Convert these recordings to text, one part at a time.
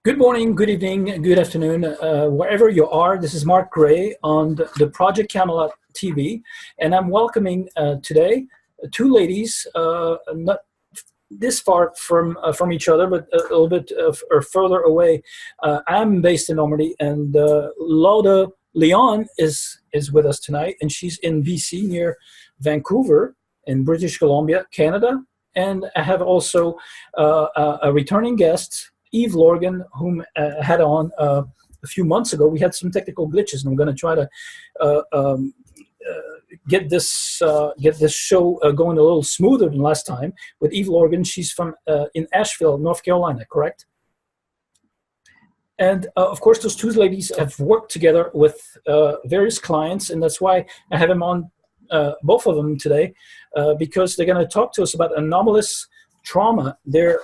Good morning, good evening, good afternoon, wherever you are. This is Marc Gray on the Project Camelot TV, and I'm welcoming today two ladies, not this far from each other, but a little bit or further away. I'm based in Normandy, and Lauda Leon is with us tonight, and she's in BC near Vancouver in British Columbia, Canada. And I have also a returning guest, Eve Lorgen, whom I had on a few months ago. We had some technical glitches, and I'm going to try to get this show going a little smoother than last time. With Eve Lorgen, she's from in Asheville, North Carolina, correct? And of course, those two ladies have worked together with various clients, and that's why I have them on, both of them today, because they're going to talk to us about anomalous trauma. They're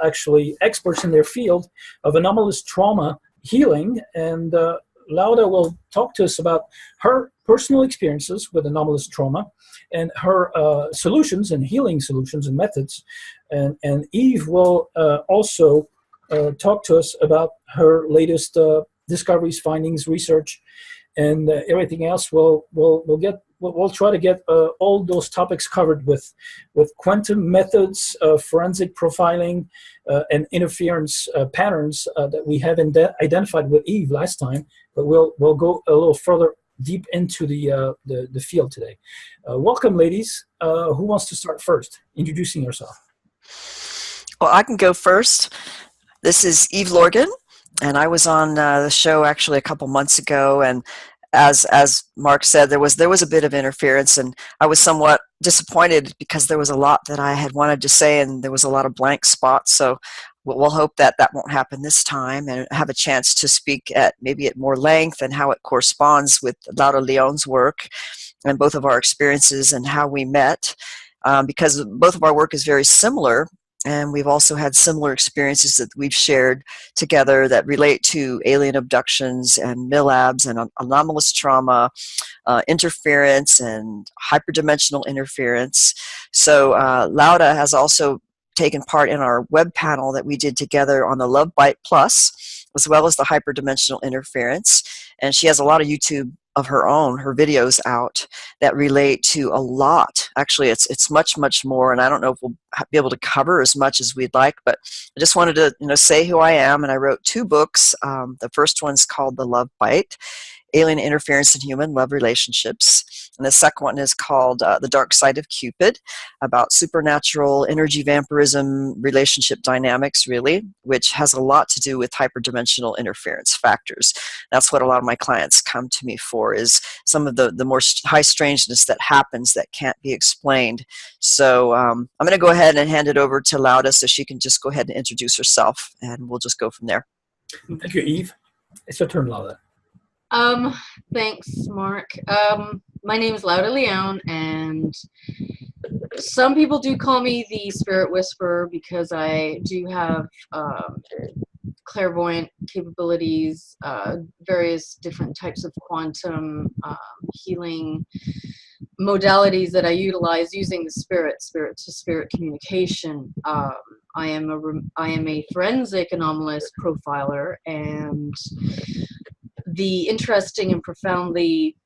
actually experts in their field of anomalous trauma healing, and Lauda will talk to us about her personal experiences with anomalous trauma and her solutions and healing solutions and methods. And Eve will also talk to us about her latest discoveries, findings, research, and everything else. We'll try to get all those topics covered with quantum methods, forensic profiling, and interference patterns that we have identified with Eve last time. But we'll go a little further deep into the field today. Welcome, ladies. Who wants to start first, introducing yourself? Well, I can go first. This is Eve Lorgen, and I was on the show actually a couple months ago, and as Marc said, there was a bit of interference, and I was somewhat disappointed because there was a lot that I had wanted to say, and there was a lot of blank spots. So we'll hope that won't happen this time, and have a chance to speak maybe at more length and how it corresponds with Lauda Leon's work and both of our experiences and how we met, because both of our work is very similar. And we've also had similar experiences that we've shared together that relate to alien abductions and MILABs and anomalous trauma, interference and hyperdimensional interference. So Lauda has also taken part in our web panel that we did together on the Love Bite Plus, as well as the hyperdimensional interference. And she has a lot of YouTube of her own, her videos out that relate to a lot. Actually, it's much, much more, and I don't know if we'll be able to cover as much as we'd like, but I just wanted to say who I am, and I wrote two books. The first one's called The Love Bite, Alien Interference in Human Love Relationships, and the second one is called The Dark Side of Cupid, about supernatural energy vampirism relationship dynamics, really, which has a lot to do with hyperdimensional interference factors. That's what a lot of my clients come to me for, is some of the more high strangeness that happens that can't be explained. So I'm going to go ahead and hand it over to Lauda so she can just go ahead and introduce herself, and we'll just go from there. Thank you, Eve. It's your turn, Lauda. Thanks, Marc. My name is Lauda Leon, and some people do call me the Spirit Whisperer because I do have clairvoyant capabilities, various different types of quantum healing modalities that I utilize using the spirit-to-spirit communication. I am a forensic anomalous profiler, and the interesting and profoundly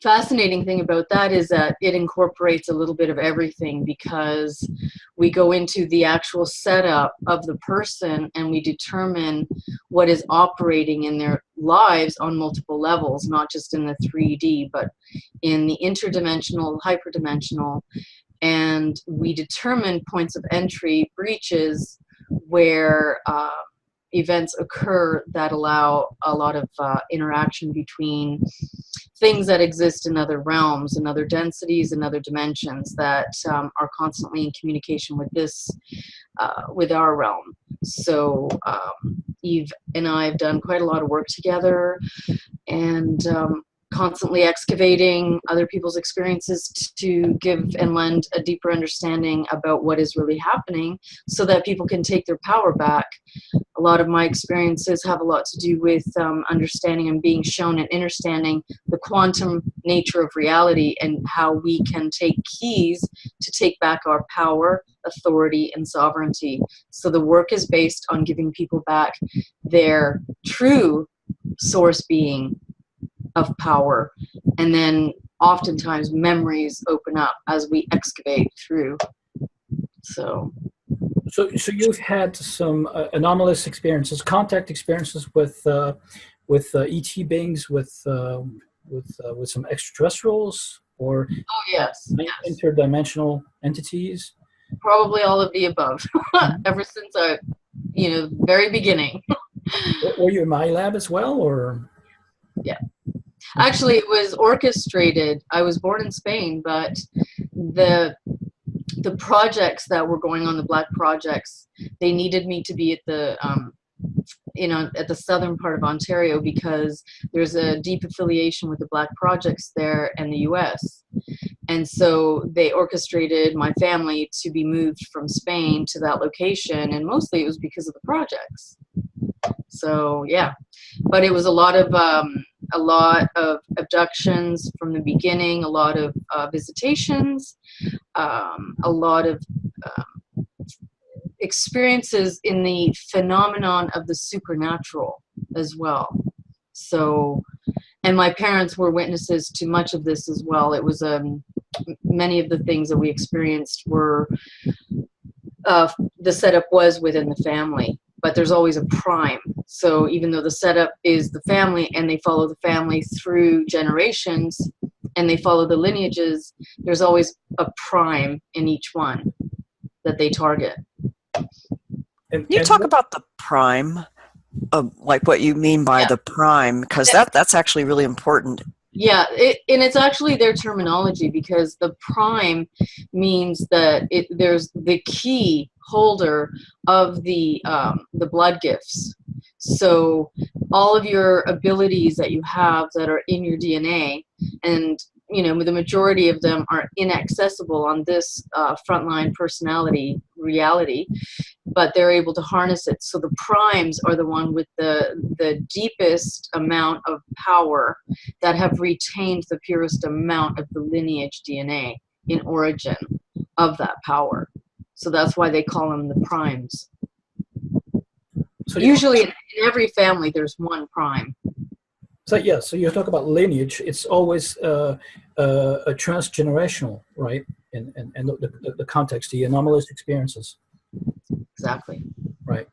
fascinating thing about that is that it incorporates a little bit of everything, because we go into the actual setup of the person and we determine what is operating in their lives on multiple levels, not just in the 3D, but in the interdimensional, hyperdimensional, and we determine points of entry, breaches, where events occur that allow a lot of interaction between things that exist in other realms and other densities and other dimensions that are constantly in communication with with our realm. So Eve and I have done quite a lot of work together, and constantly excavating other people's experiences to give and lend a deeper understanding about what is really happening so that people can take their power back. A lot of my experiences have a lot to do with understanding and being shown and understanding the quantum nature of reality and how we can take keys to take back our power, authority, and sovereignty. So the work is based on giving people back their true source being of power, and then oftentimes memories open up as we excavate through. So you've had some anomalous experiences, contact experiences with ET beings, with some extraterrestrials, or yes. interdimensional entities. Probably all of the above. Ever since very beginning. Were you in my lab as well, or? Yeah. Actually, it was orchestrated. I was born in Spain, but the projects that were going on, the Black projects, they needed me to be at the at the southern part of Ontario because there's a deep affiliation with the Black projects there and the US. And so they orchestrated my family to be moved from Spain to that location, and mostly it was because of the projects. So yeah, but it was a lot of abductions from the beginning, a lot of visitations, a lot of experiences in the phenomenon of the supernatural as well. So, and my parents were witnesses to much of this as well. It was many of the things that we experienced were the setup was within the family, but there's always a prime. So even though the setup is the family and they follow the family through generations and they follow the lineages, there's always a prime in each one that they target. Can you talk about the prime, like what you mean by the prime, because that's actually really important. Yeah, and it's actually their terminology, because the prime means that there's the key holder of the blood gifts. So all of your abilities that you have that are in your DNA, and the majority of them are inaccessible on this frontline personality reality, but they're able to harness it. So the primes are the one with the deepest amount of power that have retained the purest amount of the lineage DNA in origin of that power. So that's why they call them the primes. So usually in every family there's one prime. So yeah, so you talk about lineage. It's always a transgenerational, right? And the context, the anomalous experiences. Exactly. Right.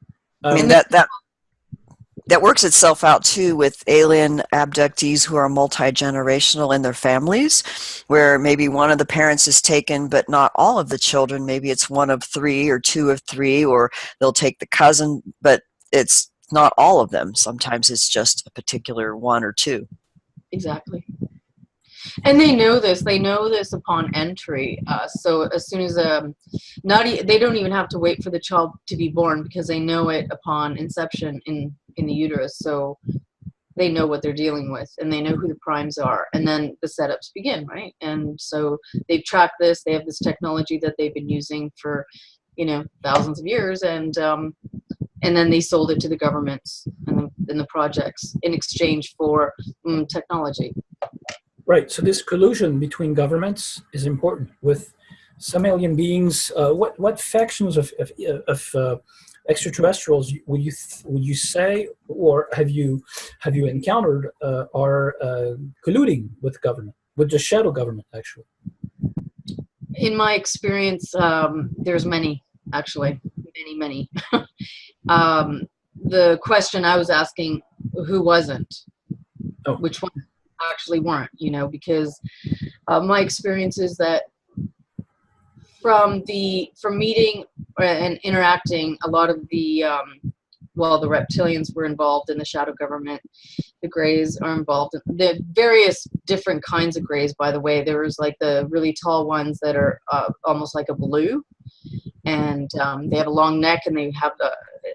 I mean that works itself out too with alien abductees who are multi-generational in their families, where maybe one of the parents is taken, but not all of the children. Maybe it's one of three or two of three, or they'll take the cousin, but it's not all of them. Sometimes it's just a particular one or two. Exactly. And they know this. They know this upon entry. So as soon as they don't even have to wait for the child to be born, because they know it upon inception in the uterus. So they know what they're dealing with, and they know who the primes are, and then the setups begin, right? And so they've tracked this. They have this technology that they've been using for, thousands of years, and then they sold it to the governments and the projects in exchange for technology. Right. So this collusion between governments is important. With some alien beings, what factions of extraterrestrials would you say, or have you encountered are colluding with government, with the shadow government, actually? In my experience, there's many, actually, many. The question I was asking, who wasn't? Oh. Which one actually weren't, because my experience is that from meeting and interacting, a lot of the the reptilians were involved in the shadow government. The Greys are involved in the various different kinds of Greys, by the way. There was like the really tall ones that are almost like a blue, and they have a long neck, and they have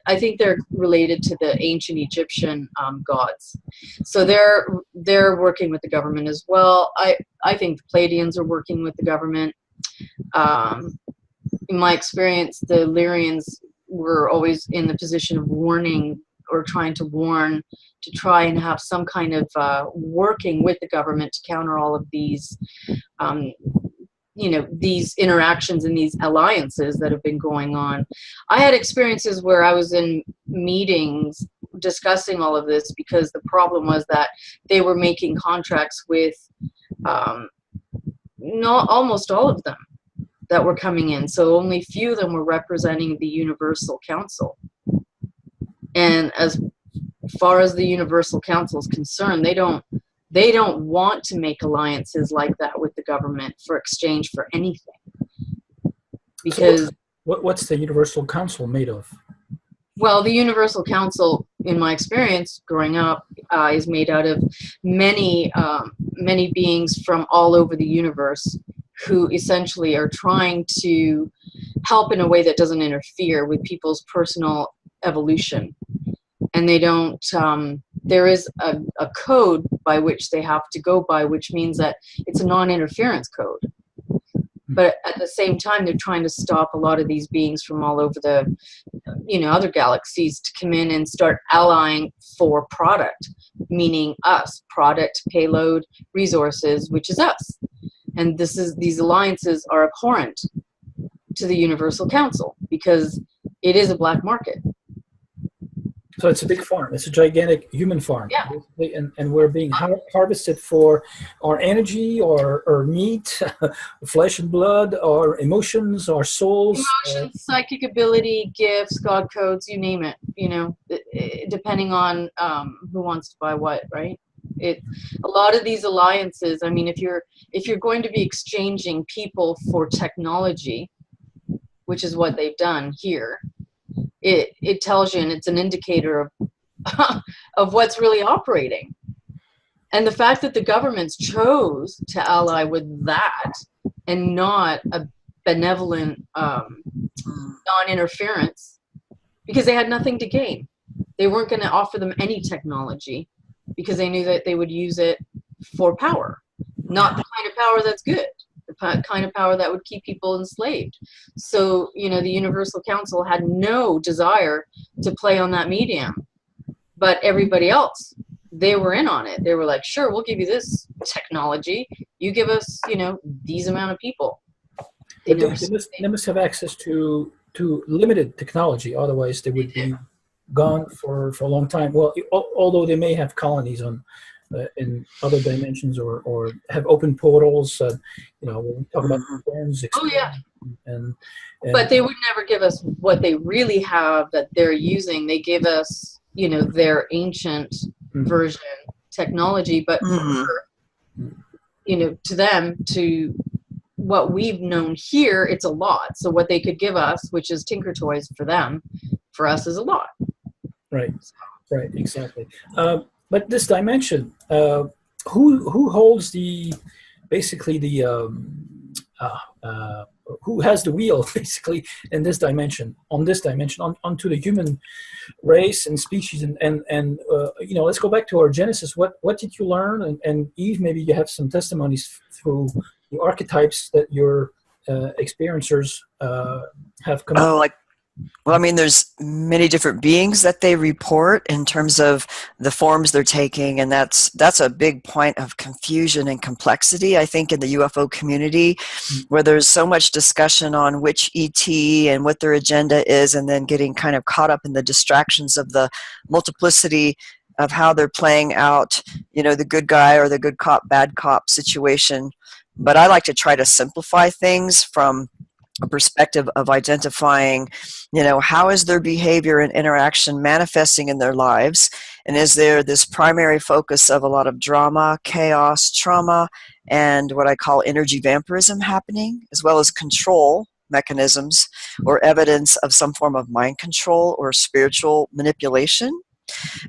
I think they're related to the ancient Egyptian gods. So they're working with the government as well. I think the Pleiadians are working with the government. In my experience, the Lyrians were always in the position of warning or trying to warn, to try and have some kind of working with the government to counter all of these, these interactions and these alliances that have been going on. I had experiences where I was in meetings discussing all of this, because the problem was that they were making contracts with not almost all of them that were coming in. So only few of them were representing the Universal Council. And as far as the Universal Council is concerned, they don't want to make alliances like that with the government for exchange for anything. Because so what's the Universal Council made of? Well, the Universal Council, in my experience growing up, is made out of many beings from all over the universe, who essentially are trying to help in a way that doesn't interfere with people's personal evolution. And they don't, there is a code by which they have to go by, which means that it's a non-interference code. But at the same time, they're trying to stop a lot of these beings from all over the, other galaxies to come in and start allying for product, meaning us, product, payload, resources, which is us. And these alliances are abhorrent to the Universal Council, because it is a black market. So it's a big farm. It's a gigantic human farm. Yeah. And we're being harvested for our energy, or meat, flesh and blood, or emotions, or souls. Emotions, psychic ability, gifts, God codes, you name it, depending on who wants to buy what, right? A lot of these alliances, I mean, if you're going to be exchanging people for technology, which is what they've done here, it tells you, and it's an indicator of what's really operating. And the fact that the governments chose to ally with that and not a benevolent non-interference, because they had nothing to gain. They weren't going to offer them any technology, because they knew that they would use it for power, not the kind of power that's good, the kind of power that would keep people enslaved. So, the Universal Council had no desire to play on that medium, but everybody else, they were in on it. They were like, sure, we'll give you this technology. You give us, these amount of people. They must have access to limited technology. Otherwise, they would be gone for a long time. Well, although they may have colonies in other dimensions, or have open portals. When we talk about burns. Oh yeah. And but they would never give us what they really have that they're using. They give us, their ancient version technology, but to them, to what we've known here, it's a lot. So what they could give us, which is Tinker Toys for them, for us is a lot. Right, exactly. But this dimension, who holds who has the wheel basically in this dimension, onto the human race and species, and let's go back to our genesis. What did you learn? And Eve, maybe you have some testimonies through the archetypes that your experiencers have come up with. Well, I mean, there's many different beings that they report in terms of the forms they're taking, and that's a big point of confusion and complexity, I think, in the UFO community, where there's so much discussion on which ET and what their agenda is, and then getting kind of caught up in the distractions of the multiplicity of how they're playing out, the good guy or the good cop, bad cop situation. But I like to try to simplify things from a perspective of identifying, how is their behavior and interaction manifesting in their lives, and is there this primary focus of a lot of drama, chaos, trauma, and what I call energy vampirism happening, as well as control mechanisms or evidence of some form of mind control or spiritual manipulation.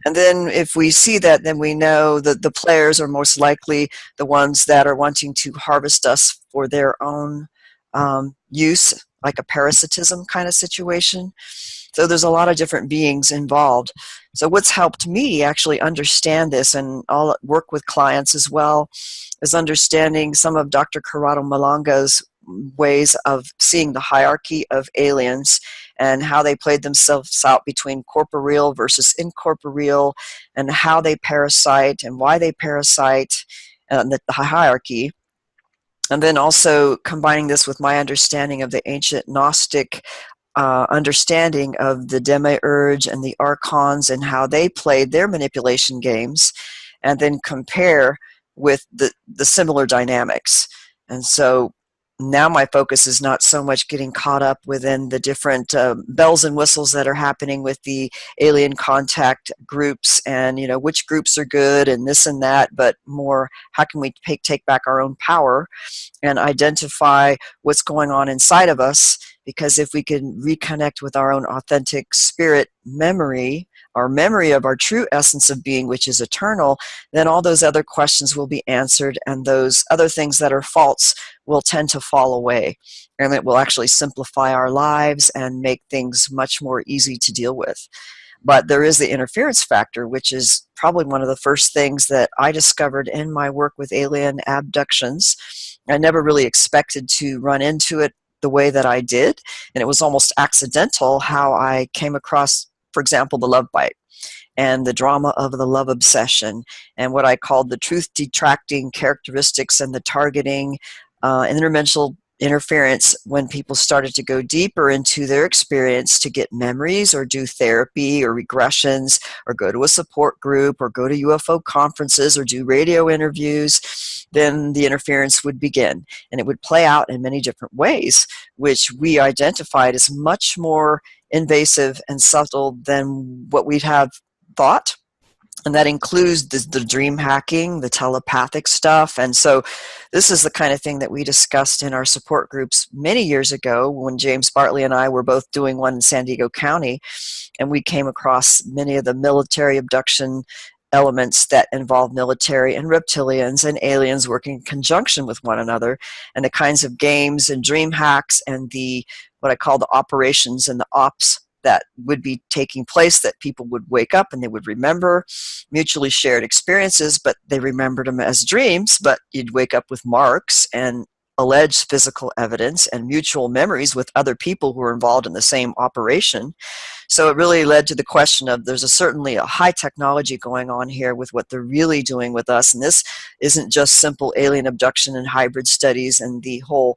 And then if we see that, then we know that the players are most likely the ones that are wanting to harvest us for their own use like a parasitism kind of situation. So there's a lot of different beings involved. So what's helped me actually understand this, and I'll work with clients as well, is understanding some of Dr. Corrado Malanga's ways of seeing the hierarchy of aliens and how they played themselves out between corporeal versus incorporeal, and how they parasite and why they parasite, and the hierarchy. And then also combining this with my understanding of the ancient Gnostic understanding of the Demiurge and the Archons and how they played their manipulation games, and then compare with the similar dynamics. And so now my focus is not so much getting caught up within the different bells and whistles that are happening with the alien contact groups and, which groups are good and this and that, but more how can we take back our own power and identify what's going on inside of us. Because if we can reconnect with our own authentic spirit memory, our memory of our true essence of being, which is eternal, then all those other questions will be answered, and those other things that are false will tend to fall away. And it will actually simplify our lives and make things much more easy to deal with. But there is the interference factor, which is probably one of the first things that I discovered in my work with alien abductions. I never really expected to run into it the way that I did, and it was almost accidental how I came across, for example, the love bite and the drama of the love obsession and what I called the truth detracting characteristics and the targeting interdimensional interference when people started to go deeper into their experience to get memories or do therapy or regressions or go to a support group or go to UFO conferences or do radio interviews. Then the interference would begin, and it would play out in many different ways, which we identified as much more invasive and subtle than what we'd have thought. And that includes the dream hacking, the telepathic stuff. And so this is the kind of thing that we discussed in our support groups many years ago when James Bartley and I were both doing one in San Diego County, and we came across many of the military abduction elements that involve military and reptilians and aliens working in conjunction with one another, and the kinds of games and dream hacks and the what I call the operations and the ops that would be taking place, that people would wake up and they would remember mutually shared experiences, but they remembered them as dreams, but you'd wake up with marks and alleged physical evidence and mutual memories with other people who were involved in the same operation. So it really led to the question of there's certainly a high technology going on here with what they're really doing with us. And this isn't just simple alien abduction and hybrid studies and the whole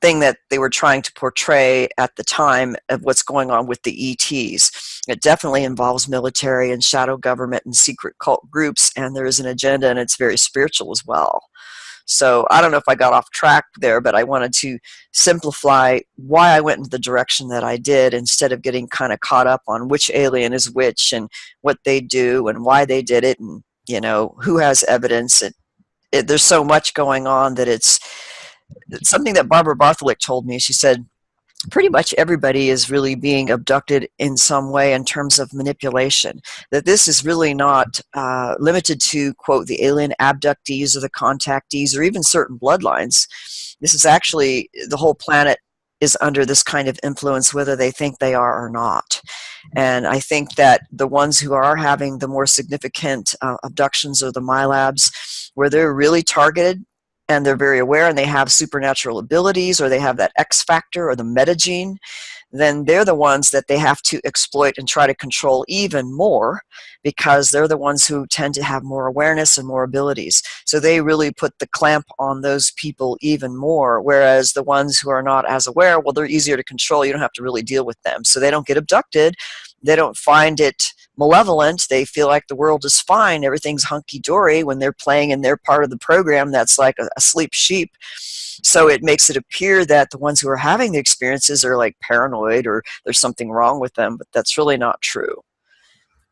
thing that they were trying to portray at the time of what's going on with the ETs. It definitely involves military and shadow government and secret cult groups, and there is an agenda, and it's very spiritual as well. So I don't know if I got off track there, but I wanted to simplify why I went into the direction that I did instead of getting kind of caught up on which alien is which and what they do and why they did it and, who has evidence. There's so much going on that it's something that Barbara Bartholick told me. She said, pretty much everybody is really being abducted in some way in terms of manipulation, that this is really not limited to, quote, the alien abductees or the contactees or even certain bloodlines. This is actually, the whole planet is under this kind of influence, whether they think they are or not. And I think that the ones who are having the more significant abductions are the MyLabs, where they're really targeted and they're very aware and they have supernatural abilities or they have that X factor or the metagene, then they're the ones that they have to exploit and try to control even more because they're the ones who tend to have more awareness and more abilities. So they really put the clamp on those people even more, whereas the ones who are not as aware, well, they're easier to control. You don't have to really deal with them. So they don't get abducted. They don't find it malevolent. They feel like the world is fine. Everything's hunky-dory when they're playing in their part of the program that's like a sleep sheep. So it makes it appear that the ones who are having the experiences are like paranoid or there's something wrong with them, but that's really not true.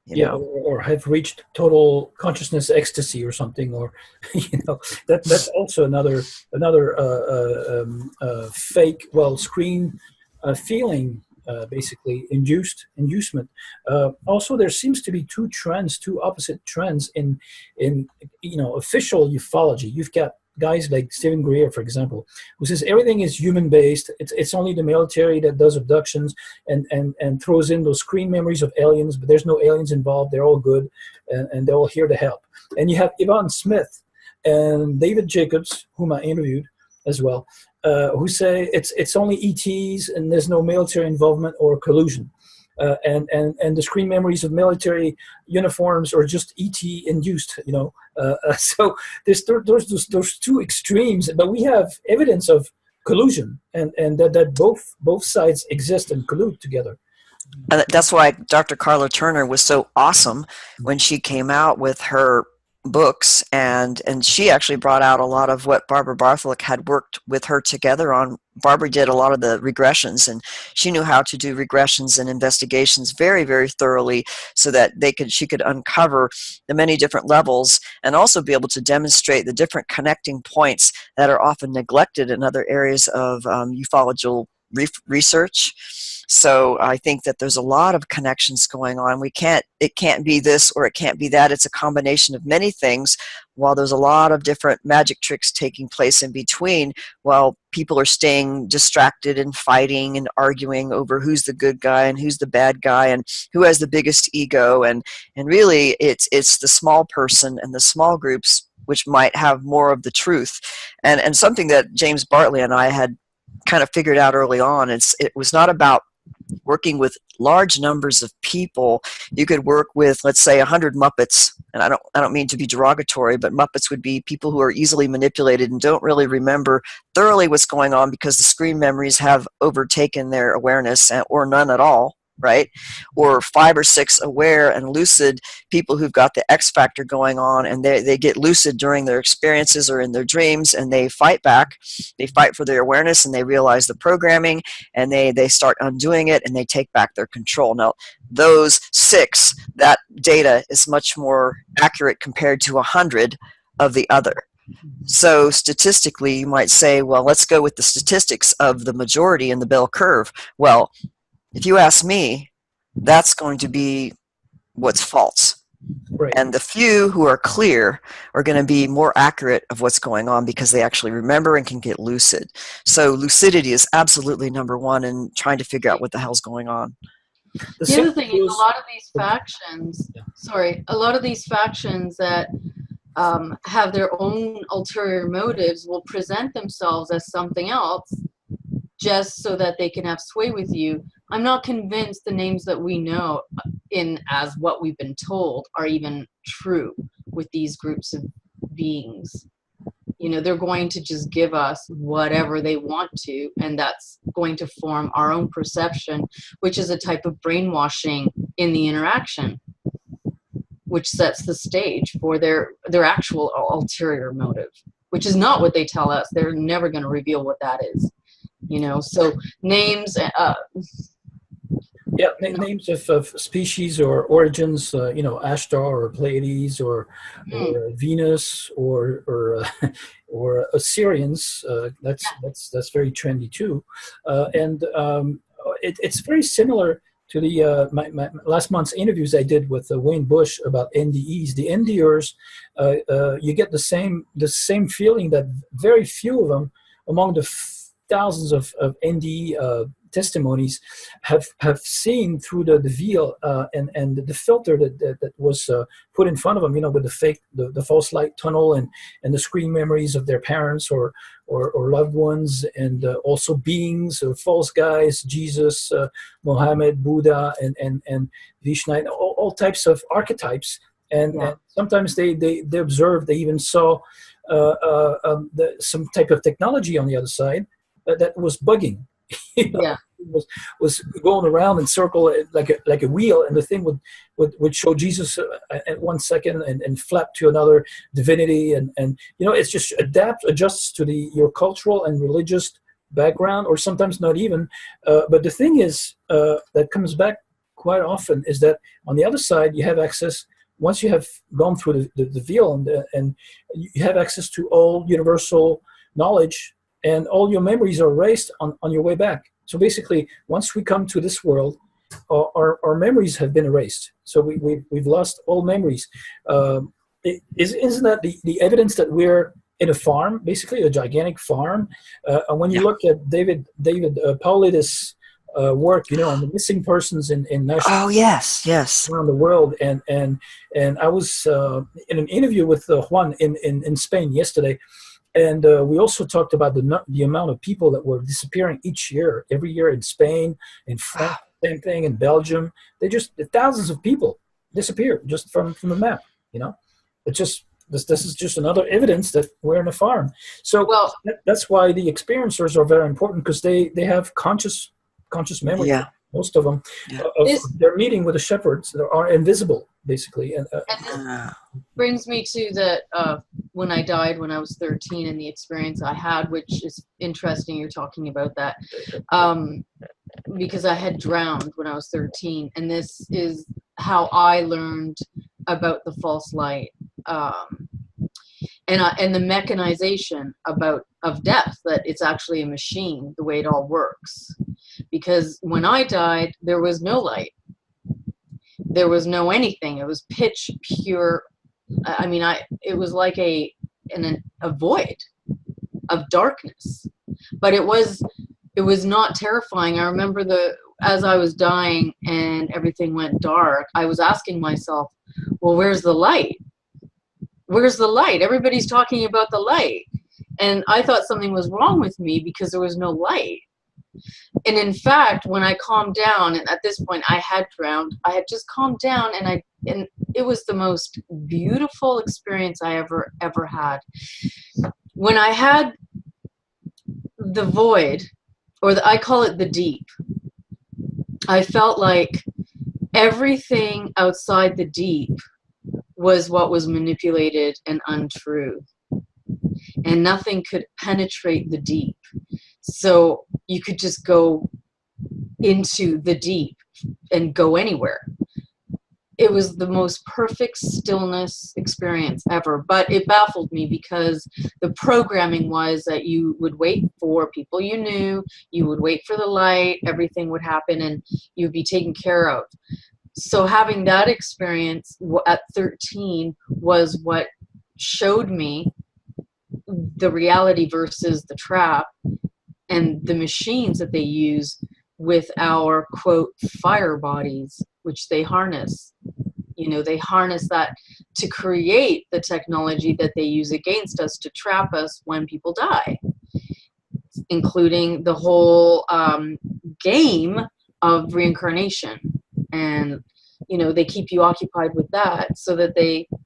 You know? Or have reached total consciousness ecstasy or something, or that's also another fake, screen feeling. Basically inducement. Also, there seems to be two opposite trends in official ufology. You've got guys like Stephen Greer, for example, who says everything is human-based. It's only the military that does abductions and throws in those screen memories of aliens, but there's no aliens involved. They're all good, and they're all here to help. And you have Yvonne Smith and David Jacobs, whom I interviewed as well, who say it's only ETs and there's no military involvement or collusion. And the screen memories of military uniforms are just ET induced, so there's those two extremes, but we have evidence of collusion and that both sides exist and collude together. That's why Dr. Carla Turner was so awesome when she came out with her books, and she actually brought out a lot of what Barbara Bartholick had worked with her together on. Barbara did a lot of the regressions, and she knew how to do regressions and investigations very, very thoroughly, so that she could uncover the many different levels and also be able to demonstrate the different connecting points that are often neglected in other areas of ufological research. So I think that there's a lot of connections going on. It can't be this or it can't be that. It's a combination of many things, while there's a lot of different magic tricks taking place in between, while people are staying distracted and fighting and arguing over who's the good guy and who's the bad guy and who has the biggest ego. And really it's the small person and the small groups which might have more of the truth. And something that James Bartley and I had kind of figured out early on, it was not about working with large numbers of people. You could work with, let's say, 100 Muppets, and I don't mean to be derogatory, but Muppets would be people who are easily manipulated and don't really remember thoroughly what's going on because the screen memories have overtaken their awareness, or none at all, right? Or 5 or 6 aware and lucid people who've got the X factor going on, and they get lucid during their experiences or in their dreams, and they fight back. They fight for their awareness, and they realize the programming, and they start undoing it, and they take back their control. Now, those 6, that data is much more accurate compared to 100 of the other. So statistically, you might say, well, let's go with the statistics of the majority in the bell curve. Well, if you ask me, that's going to be what's false. Right. And the few who are clear are going to be more accurate of what's going on because they actually remember and can get lucid. So lucidity is absolutely number one in trying to figure out what the hell's going on. The other thing is a lot of these factions that have their own ulterior motives will present themselves as something else just so that they can have sway with you. I'm not convinced the names that we know as what we've been told are even true with these groups of beings. They're going to just give us whatever they want to, and that's going to form our own perception, which is a type of brainwashing in the interaction, which sets the stage for their actual ulterior motive, which is not what they tell us. They're never going to reveal what that is. So names, names of species or origins, Ashtar or Pleiades or Venus or Assyrians. That's very trendy too, and it's very similar to the my last month's interviews I did with Wayne Bush about NDEs. The NDers, you get the same feeling that very few of them among the thousands of NDE testimonies have seen through the veil and the filter that was put in front of them, with the false light tunnel and the screen memories of their parents or loved ones, and also beings or false guys, Jesus, Mohammed, Buddha, and Vishnu, all types of archetypes. And sometimes they observed, they even saw some type of technology on the other side that was bugging. Was going around in circle like a wheel, and the thing would show Jesus at 1 second and flap to another divinity, and it's just adjusts to your cultural and religious background, or sometimes not even. But the thing is that comes back quite often is that on the other side you have access. Once you have gone through the veil and you have access to all universal knowledge, and all your memories are erased on your way back. So basically, once we come to this world, our memories have been erased. So we've lost all memories. Isn't that the evidence that we're in a farm, basically a gigantic farm. And when you look at David Paulides' work, on the missing persons in national Oh, yes. around the world, and I was in an interview with Juan in Spain yesterday, and we also talked about the amount of people that were disappearing every year in Spain, in France, same thing in Belgium. Thousands of people disappeared just from the map. It's just this is just another evidence that we're in a farm. So that's why the experiencers are very important, because they have conscious memory. Yeah. Most of them, of their meeting with the shepherds that are invisible, basically. And this brings me to that when I died when I was 13, and the experience I had, which is interesting. You're talking about that, because I had drowned when I was 13, and this is how I learned about the false light, and the mechanization of death, that it's actually a machine, the way it all works. Because when I died, there was no light. There was no anything. It was pitch pure. I mean, it was like a void of darkness. But it was not terrifying. I remember as I was dying and everything went dark, I was asking myself, well, where's the light? Where's the light? Everybody's talking about the light. And I thought something was wrong with me because there was no light. And in fact, when I calmed down, and at this point I had drowned, I had just calmed down, and it was the most beautiful experience I ever had. When I had the void, I call it the deep, I felt like everything outside the deep was what was manipulated and untrue, and nothing could penetrate the deep. So you could just go into the deep and go anywhere. It was the most perfect stillness experience ever, but it baffled me because the programming was that you would wait for people you knew, you would wait for the light, everything would happen, and you'd be taken care of. So having that experience at 13 was what showed me the reality versus the trap, and the machines that they use with our, quote, fire bodies, which they harness. They harness that to create the technology that they use against us to trap us when people die, including the whole game of reincarnation. And, they keep you occupied with that so that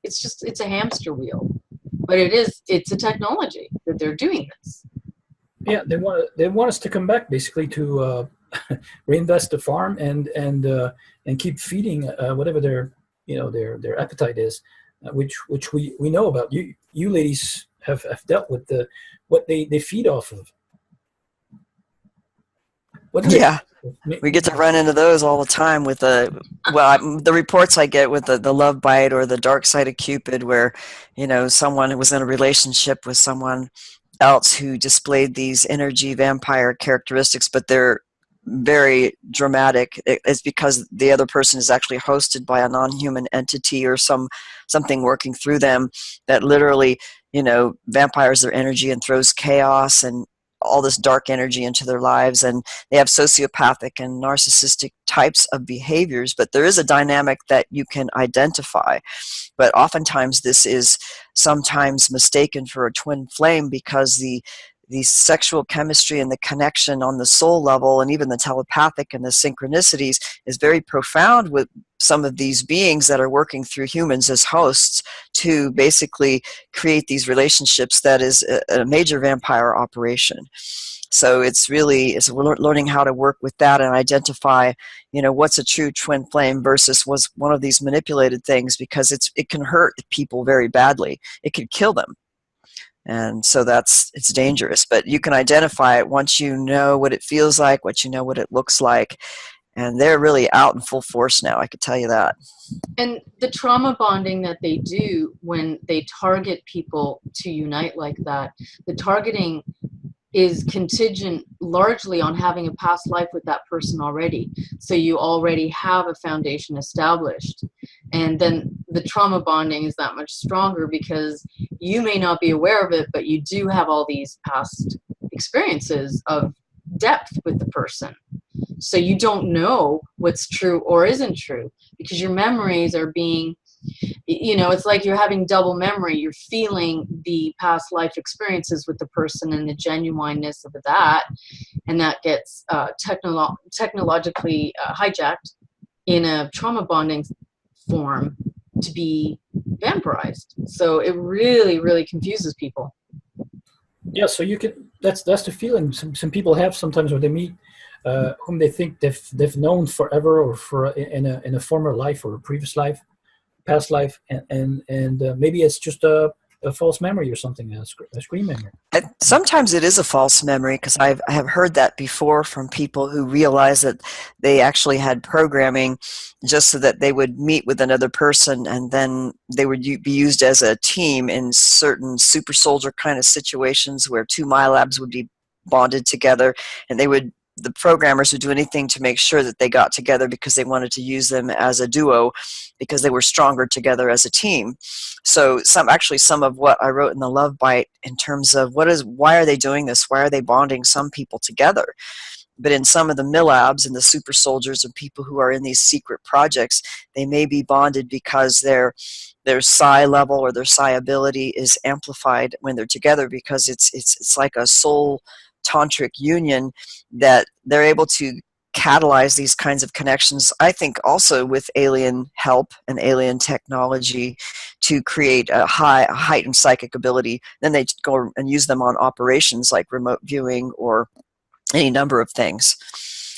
it's a hamster wheel. But it's a technology that they're doing this. Yeah, they want us to come back, basically, to reinvest the farm and keep feeding whatever their appetite is, which we know about. You ladies have dealt with what they feed off of. We get to run into those all the time with the reports I get with the love bite or the dark side of Cupid, where someone was in a relationship with someone else who displayed these energy vampire characteristics, but they're very dramatic. It's because the other person is actually hosted by a non-human entity or something working through them that literally vampires their energy and throws chaos and all this dark energy into their lives. And they have sociopathic and narcissistic types of behaviors, but there is a dynamic that you can identify. But oftentimes this is sometimes mistaken for a twin flame, because the sexual chemistry and the connection on the soul level, and even the telepathic and the synchronicities, is very profound with some of these beings that are working through humans as hosts to basically create these relationships that is a major vampire operation. So it's learning how to work with that and identify, what's a true twin flame versus was one of these manipulated things, because it can hurt people very badly. It could kill them. And so it's dangerous, but you can identify it once you know what it feels like, what it looks like. And they're really out in full force now, I could tell you that. And the trauma bonding that they do when they target people to unite like that, the targeting is contingent largely on having a past life with that person already. So you already have a foundation established. And then the trauma bonding is that much stronger because you may not be aware of it, but you do have all these past experiences of depth with the person. So you don't know what's true or isn't true because your memories are being, it's like you're having double memory. You're feeling the past life experiences with the person and the genuineness of that. And that gets technologically hijacked in a trauma bonding form to be vampirized. So it really, really confuses people. Yeah, so you can. That's the feeling some people have sometimes when they meet whom they think they've known forever or for in a former life or a previous life, past life, and maybe it's just a false memory or something, a screen memory. Sometimes it is a false memory because I have heard that before from people who realize that they actually had programming just so that they would meet with another person and then they would be used as a team in certain super soldier kind of situations where two MyLabs would be bonded together, and the programmers would do anything to make sure that they got together because they wanted to use them as a duo because they were stronger together as a team. So some of what I wrote in the Love Bite in terms of why are they doing this? Why are they bonding some people together? But in some of the MILABs and the super soldiers and people who are in these secret projects, they may be bonded because their psi level or their psi ability is amplified when they're together because it's like a soul tantric union that they're able to catalyze these kinds of connections, I think also with alien help and alien technology to create a heightened psychic ability. Then they go and use them on operations like remote viewing or any number of things.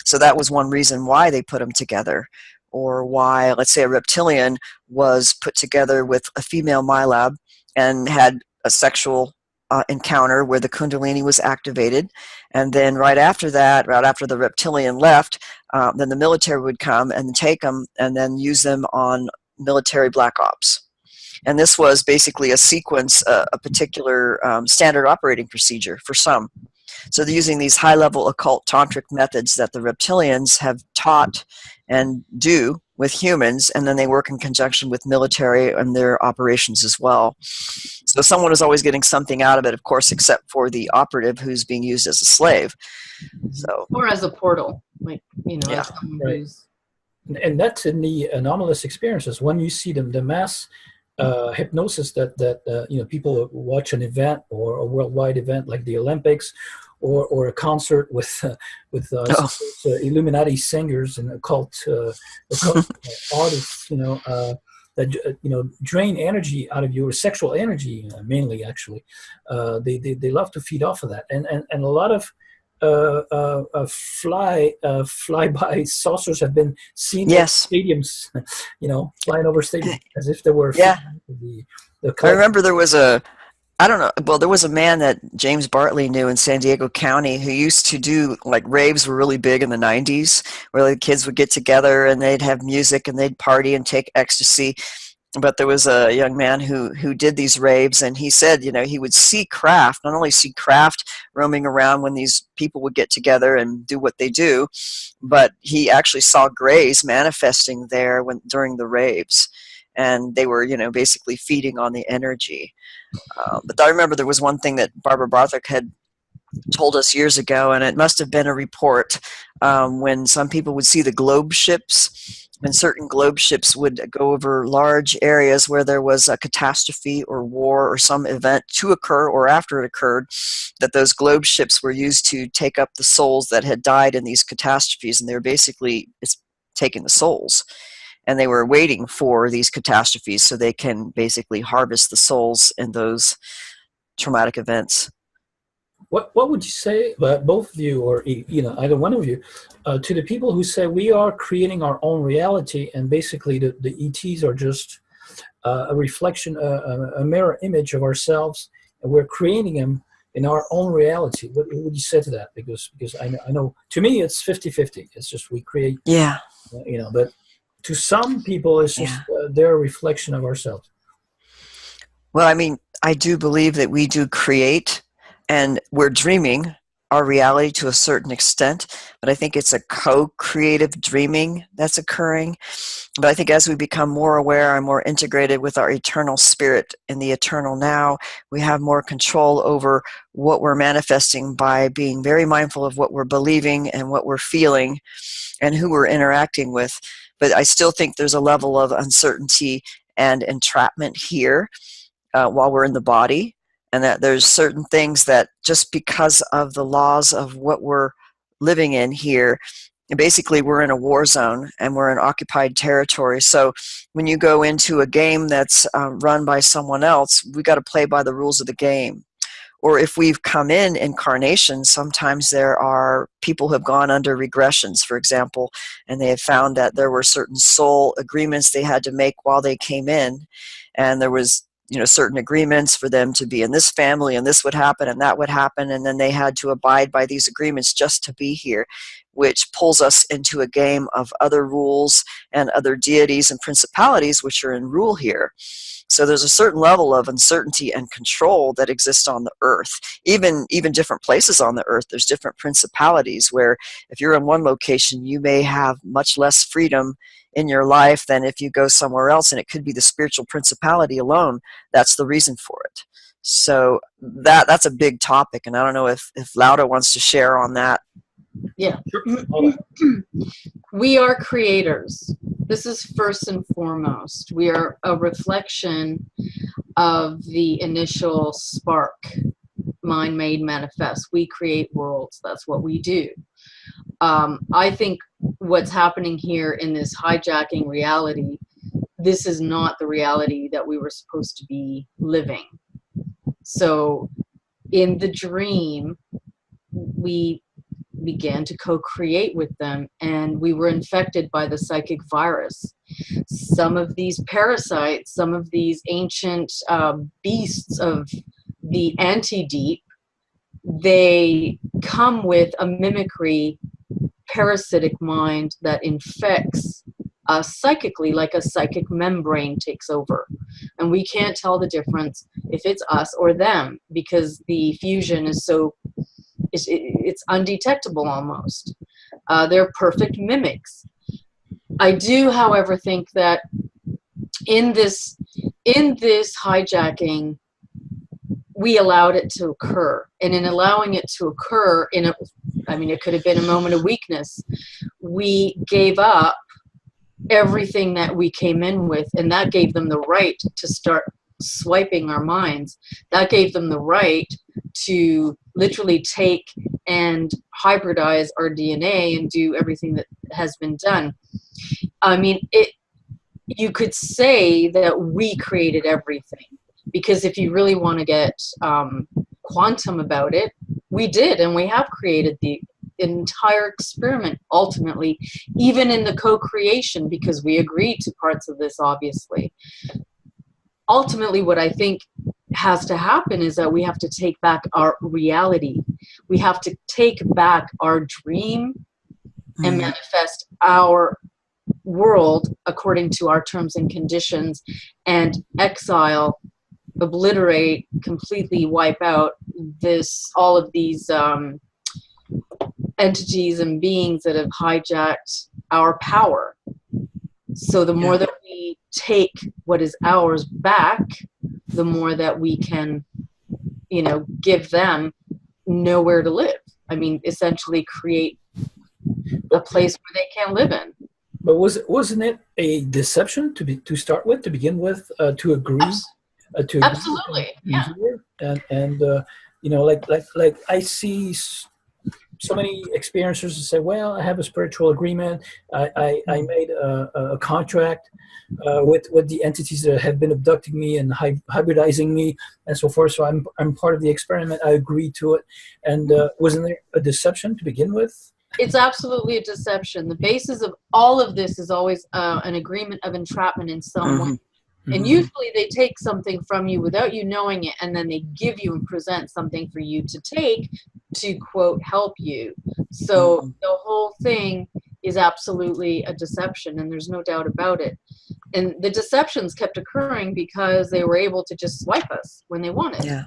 So that was one reason why they put them together, or why, let's say, a reptilian was put together with a female MyLab and had a sexual encounter where the Kundalini was activated, and then right after the reptilian left, then the military would come and take them and then use them on military black ops. And this was basically a sequence, a particular standard operating procedure for some. So they're using these high-level occult tantric methods that the reptilians have taught and do with humans, and then they work in conjunction with military and their operations as well. So someone is always getting something out of it, of course, except for the operative who's being used as a slave. So, or as a portal, Yeah, right. And that's in the anomalous experiences. When you see the mass hypnosis that people watch an event or a worldwide event like the Olympics, or a concert with Illuminati singers and occult artists, that drain energy out of you, or sexual energy mainly. Actually, they love to feed off of that, and a lot of flyby saucers have been seen in stadiums, flying over stadiums as if they were. Yeah, I remember there was there was a man that James Bartley knew in San Diego County who used to do, like, raves were really big in the 90s, where the kids would get together and they'd have music and they'd party and take ecstasy. But there was a young man who did these raves, and he said, he would see craft, not only see craft roaming around when these people would get together and do what they do, but he actually saw grays manifesting there during the raves. And they were, basically feeding on the energy. But I remember there was one thing that Barbara Barthik had told us years ago, and it must have been a report when some people would see the globe ships, and certain globe ships would go over large areas where there was a catastrophe or war or some event to occur or after it occurred, that those globe ships were used to take up the souls that had died in these catastrophes, and they were basically taking the souls. And they were waiting for these catastrophes so they can basically harvest the souls in those traumatic events. What would you say, both of you, or either one of you, to the people who say we are creating our own reality, and basically the ETs are just a reflection, a mirror image of ourselves, and we're creating them in our own reality? What would you say to that? Because I know to me it's 50-50. It's just we create. Yeah. But to some people, it's just their reflection of ourselves. Well, I mean, I do believe that we do create, and we're dreaming our reality to a certain extent, but I think it's a co-creative dreaming that's occurring. But I think as we become more aware and more integrated with our eternal spirit in the eternal now, we have more control over what we're manifesting by being very mindful of what we're believing and what we're feeling and who we're interacting with. But I still think there's a level of uncertainty and entrapment here while we're in the body, and that there's certain things that just because of the laws of what we're living in here, basically we're in a war zone and we're in occupied territory. So when you go into a game that's run by someone else, we got to play by the rules of the game. Or if we've come in incarnation, sometimes there are people who have gone under regressions, for example, and they have found that there were certain soul agreements they had to make while they came in, and there was certain agreements for them to be in this family, and this would happen and that would happen, and then they had to abide by these agreements just to be here, which pulls us into a game of other rules and other deities and principalities which are in rule here. So there's a certain level of uncertainty and control that exists on the earth. Even different places on the earth, there's different principalities where if you're in one location, you may have much less freedom in your life than if you go somewhere else, and it could be the spiritual principality alone that's the reason for it. So that's a big topic, and I don't know if Lauda wants to share on that. Yeah. We are creators. This is first and foremost. We are a reflection of the initial spark, mind made manifest. We create worlds. That's what we do. I think what's happening here in this hijacking reality, this is not the reality that we were supposed to be living. So in the dream, we began to co-create with them, and we were infected by the psychic virus. Some of these parasites, some of these ancient beasts of the anti-deep, they come with a mimicry parasitic mind that infects us psychically, like a psychic membrane takes over. And we can't tell the difference if it's us or them, because the fusion is so, it's undetectable almost. They're perfect mimics. I do, however, think that in this hijacking, we allowed it to occur. And in allowing it to occur, it could have been a moment of weakness. We gave up everything that we came in with, and that gave them the right to start swiping our minds. That gave them the right to literally take and hybridize our DNA and do everything that has been done. You could say that we created everything, because if you really want to get quantum about it, we did, and we have created the entire experiment ultimately, even in the co-creation, because we agreed to parts of this, obviously. Ultimately, what I think has to happen is that we have to take back our reality. We have to take back our dream and manifest our world according to our terms and conditions, and exile, obliterate, completely wipe out all of these entities and beings that have hijacked our power. So the more that we take what is ours back, the more that we can, give them nowhere to live. Essentially create a place where they can't live in. But wasn't it a deception to start with, to begin with, to agree? Absolutely, yeah. And like I see so many experiencers who say, well, I have a spiritual agreement. I made a contract with the entities that have been abducting me and hybridizing me and so forth. So I'm part of the experiment. I agreed to it. And wasn't there a deception to begin with? It's absolutely a deception. The basis of all of this is always an agreement of entrapment in some way. And usually they take something from you without you knowing it, and then they give you and present something for you to take to, quote, help you. So the whole thing is absolutely a deception, and there's no doubt about it. And the deceptions kept occurring because they were able to just swipe us when they wanted. Yeah.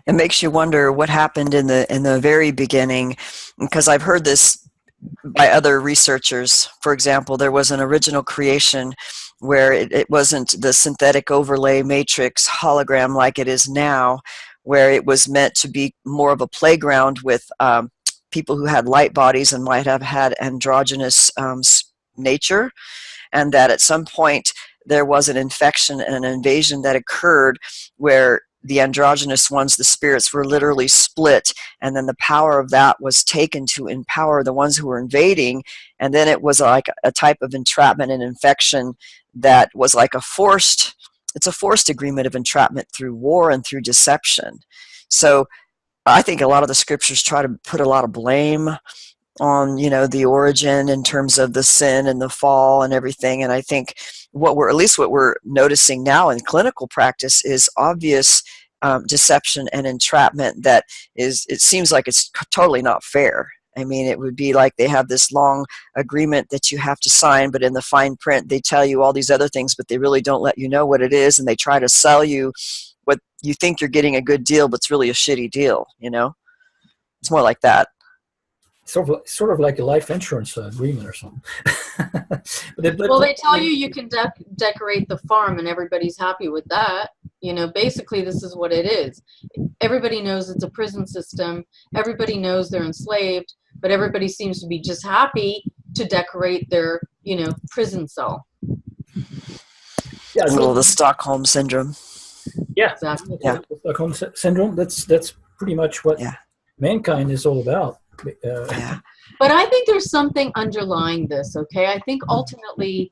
It makes you wonder what happened in the very beginning, because I've heard this by other researchers. For example, there was an original creation where it wasn't the synthetic overlay matrix hologram like it is now, where it was meant to be more of a playground with people who had light bodies and might have had androgynous nature, and that at some point there was an infection and an invasion that occurred where the androgynous ones, the spirits, were literally split, and then the power of that was taken to empower the ones who were invading, and then it was like a type of entrapment and infection that was like it's a forced agreement of entrapment through war and through deception. So I think a lot of the scriptures try to put a lot of blame on, the origin in terms of the sin and the fall and everything. And I think what we're noticing now in clinical practice is obvious deception and entrapment that it seems like it's totally not fair. I mean, it would be like they have this long agreement that you have to sign, but in the fine print, they tell you all these other things, but they really don't let you know what it is. And they try to sell you what you think you're getting a good deal, but it's really a shitty deal. It's more like that. Sort of like a life insurance agreement or something. Well, they tell you can decorate the farm and everybody's happy with that. Basically this is what it is. Everybody knows it's a prison system. Everybody knows they're enslaved, but everybody seems to be just happy to decorate their, prison cell. Yeah, the Stockholm syndrome. Yeah, exactly. Yeah. The Stockholm syndrome. That's pretty much what mankind is all about. But I think there's something underlying this, okay? I think ultimately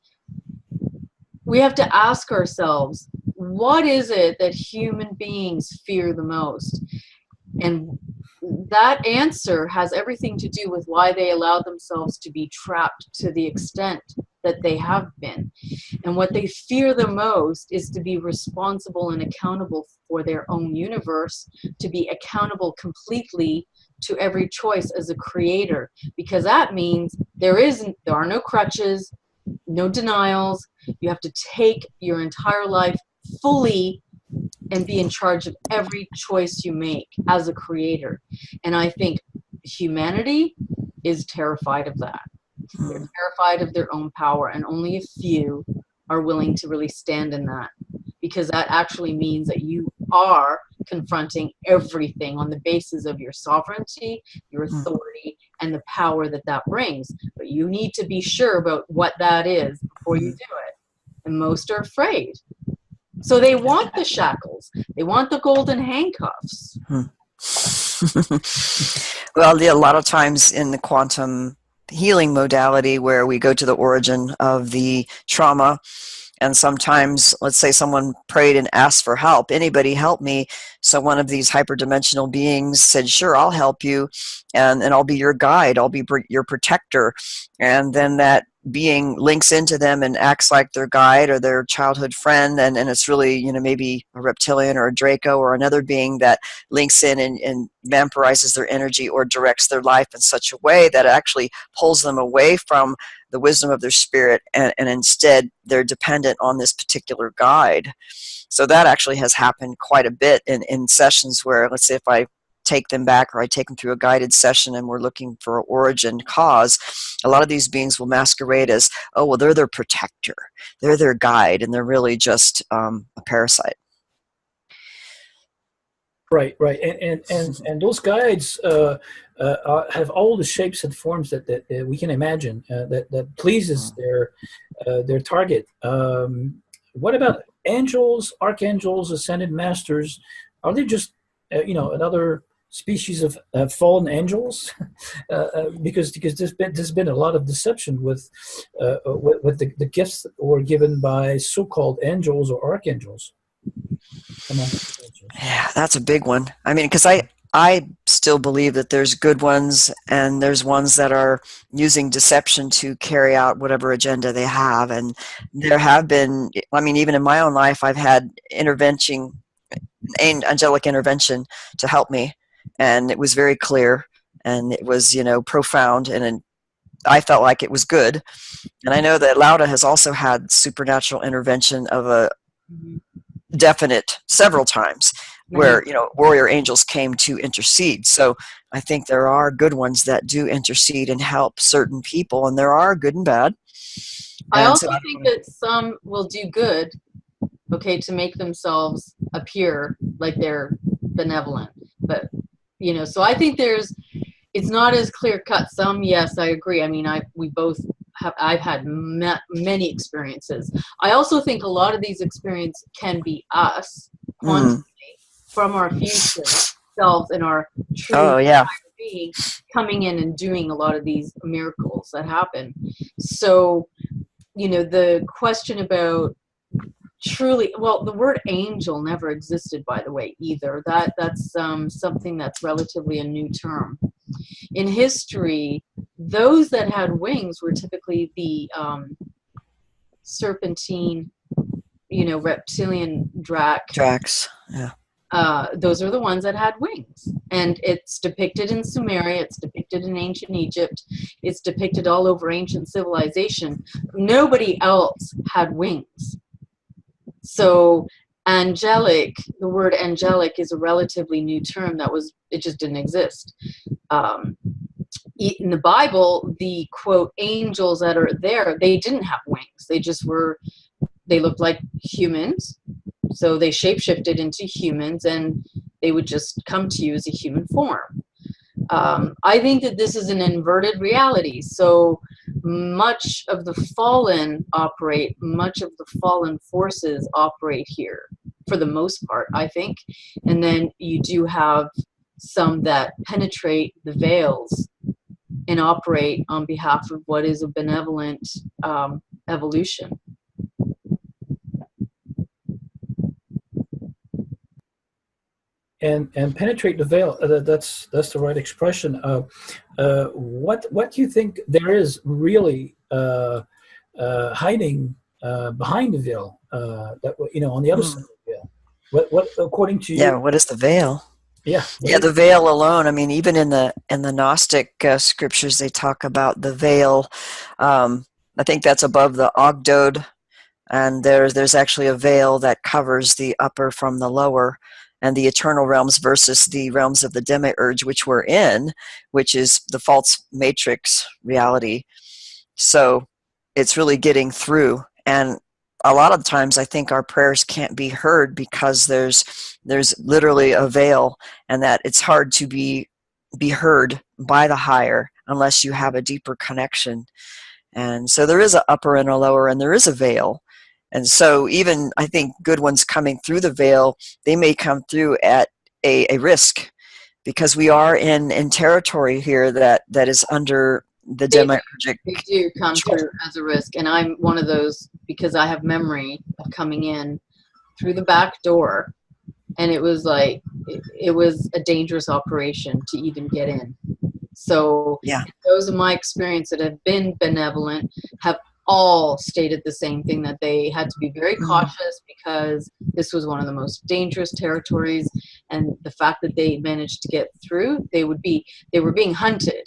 we have to ask ourselves, what is it that human beings fear the most? And that answer has everything to do with why they allow themselves to be trapped to the extent that they have been. And what they fear the most is to be responsible and accountable for their own universe, to be accountable completely to every choice as a creator, because that means there are no crutches, no denials. You have to take your entire life fully and be in charge of every choice you make as a creator. And I think humanity is terrified of that. They're terrified of their own power, and only a few are willing to really stand in that, because that actually means that you are confronting everything on the basis of your sovereignty, your authority, and the power that brings. But you need to be sure about what that is before you do it. And most are afraid. So they want the shackles. They want the golden handcuffs. Well, a lot of times in the quantum healing modality where we go to the origin of the trauma, and sometimes, let's say someone prayed and asked for help. Anybody help me? So one of these hyperdimensional beings said, sure, I'll help you. And I'll be your guide. I'll be your protector. And then that being links into them and acts like their guide or their childhood friend. And it's really, maybe a reptilian or a Draco or another being that links in and vampirizes their energy or directs their life in such a way that it actually pulls them away from the wisdom of their spirit, and instead they're dependent on this particular guide. So that actually has happened quite a bit in sessions where, let's say if I take them back or I take them through a guided session and we're looking for an origin cause, a lot of these beings will masquerade as, oh, well, they're their protector, they're their guide, and they're really just a parasite. Right. And those guides have all the shapes and forms that we can imagine that pleases their target. What about angels, archangels, ascended masters? Are they just another species of fallen angels? Because there's been a lot of deception with the gifts that were given by so-called angels or archangels. Yeah, that's a big one. I mean, because I still believe that there's good ones and there's ones that are using deception to carry out whatever agenda they have. And there have been, I mean, even in my own life, I've had angelic intervention to help me. And it was very clear and it was, profound. And I felt like it was good. And I know that Lauda has also had supernatural intervention of a definite several times. where, you know, warrior angels came to intercede. So I think there are good ones that do intercede and help certain people, and there are good and bad. I also think that some will do good, okay, to make themselves appear like they're benevolent. But, you know, so I think it's not as clear cut. Some, yes, I agree. I mean, I've had many experiences. I also think a lot of these experiences can be us quantumly from our future selves and our true being coming in and doing a lot of these miracles that happen. So, you know, the question about truly, well, the word angel never existed, by the way, either. That's something that's relatively a new term. In history, those that had wings were typically the serpentine, you know, reptilian Dracs, yeah. Those are the ones that had wings. And it's depicted in Sumeria, it's depicted in ancient Egypt, it's depicted all over ancient civilization. Nobody else had wings. So angelic, the word angelic is a relatively new term it just didn't exist. In the Bible, the quote angels that are there, they didn't have wings. They looked like humans. So they shapeshifted into humans and they would just come to you as a human form. I think that this is an inverted reality. So much of the fallen forces operate here for the most part, I think. And then you do have some that penetrate the veils and operate on behalf of what is a benevolent evolution. And penetrate the veil. That's the right expression. What do you think there is really hiding behind the veil? That, you know, on the other side of the veil. What according to you? Yeah. What is the veil? Yeah. Yeah, the veil alone. I mean, even in the Gnostic scriptures, they talk about the veil. I think that's above the Ogdode, and there's actually a veil that covers the upper from the lower, and the eternal realms versus the realms of the Demiurge, which we're in, which is the false matrix reality. So it's really getting through. And a lot of times I think our prayers can't be heard because there's literally a veil, and that it's hard to be heard by the higher unless you have a deeper connection. And so there is an upper and a lower, and there is a veil. And so even, I think, good ones coming through the veil, they may come through at a risk, because we are in territory here that is under the Demiurgic. They do come through as a risk. And I'm one of those, because I have memory of coming in through the back door. And it was like, it was a dangerous operation to even get in. So yeah, those of my experience that have been benevolent have all stated the same thing, that they had to be very cautious because this was one of the most dangerous territories, and the fact that they managed to get through, they were being hunted.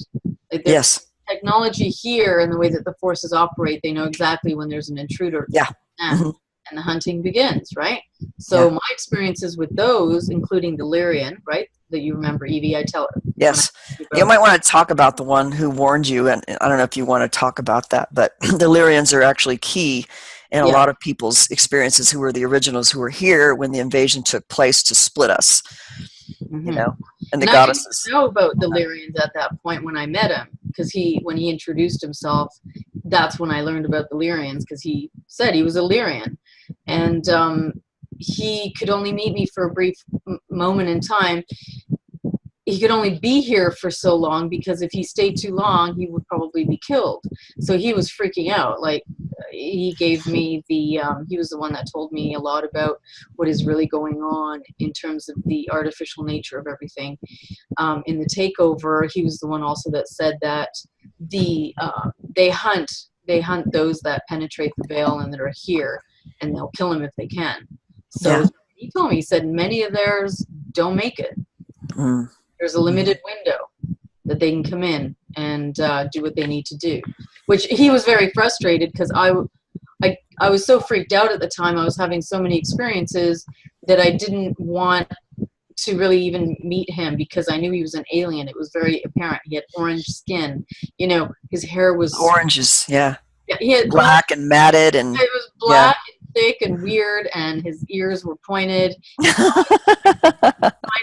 Like, yes. Technology here and the way that the forces operate, they know exactly when there's an intruder. Yeah. And the hunting begins, right? So my experiences with those, including delirium, right? That you remember, Evie, I tell. Yes. You might want to talk about the one who warned you, and I don't know if you want to talk about that, but deliriums are actually key in a lot of people's experiences who were the originals, who were here when the invasion took place to split us. You know, and the goddesses. I didn't know about deliriums at that point when I met him, because when he introduced himself, that's when I learned about deliriums, because he said he was a Lyrian. And he could only meet me for a brief moment in time. He could only be here for so long, because if he stayed too long, he would probably be killed. So he was freaking out. Like, he gave me he was the one that told me a lot about what is really going on in terms of the artificial nature of everything. In the takeover, he was the one also that said that they hunt those that penetrate the veil and that are here, and they'll kill them if they can. So he told me, he said many of theirs don't make it. There's a limited window that they can come in and do what they need to do, which he was very frustrated, because I was so freaked out at the time. I was having so many experiences that I didn't want to really even meet him because I knew he was an alien. It was very apparent. He had orange skin. You know, his hair was Oranges, yeah. he had Black and matted, and it was black and thick and weird, and his ears were pointed. Trying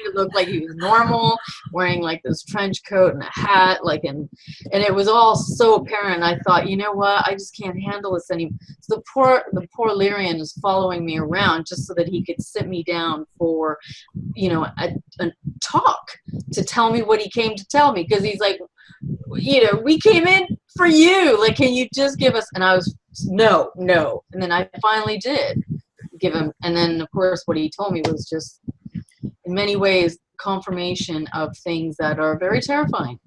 to look like he was normal, wearing like this trench coat and a hat, like and it was all so apparent. I thought, you know what, I just can't handle this anymore. So the poor Lyrian is following me around just so that he could sit me down for, you know, a talk to tell me what he came to tell me, because he's like, you know, we came in for you. Like, can you just give us? And I was no. And then I finally did give him. And then of course what he told me was just, in many ways, confirmation of things that are very terrifying.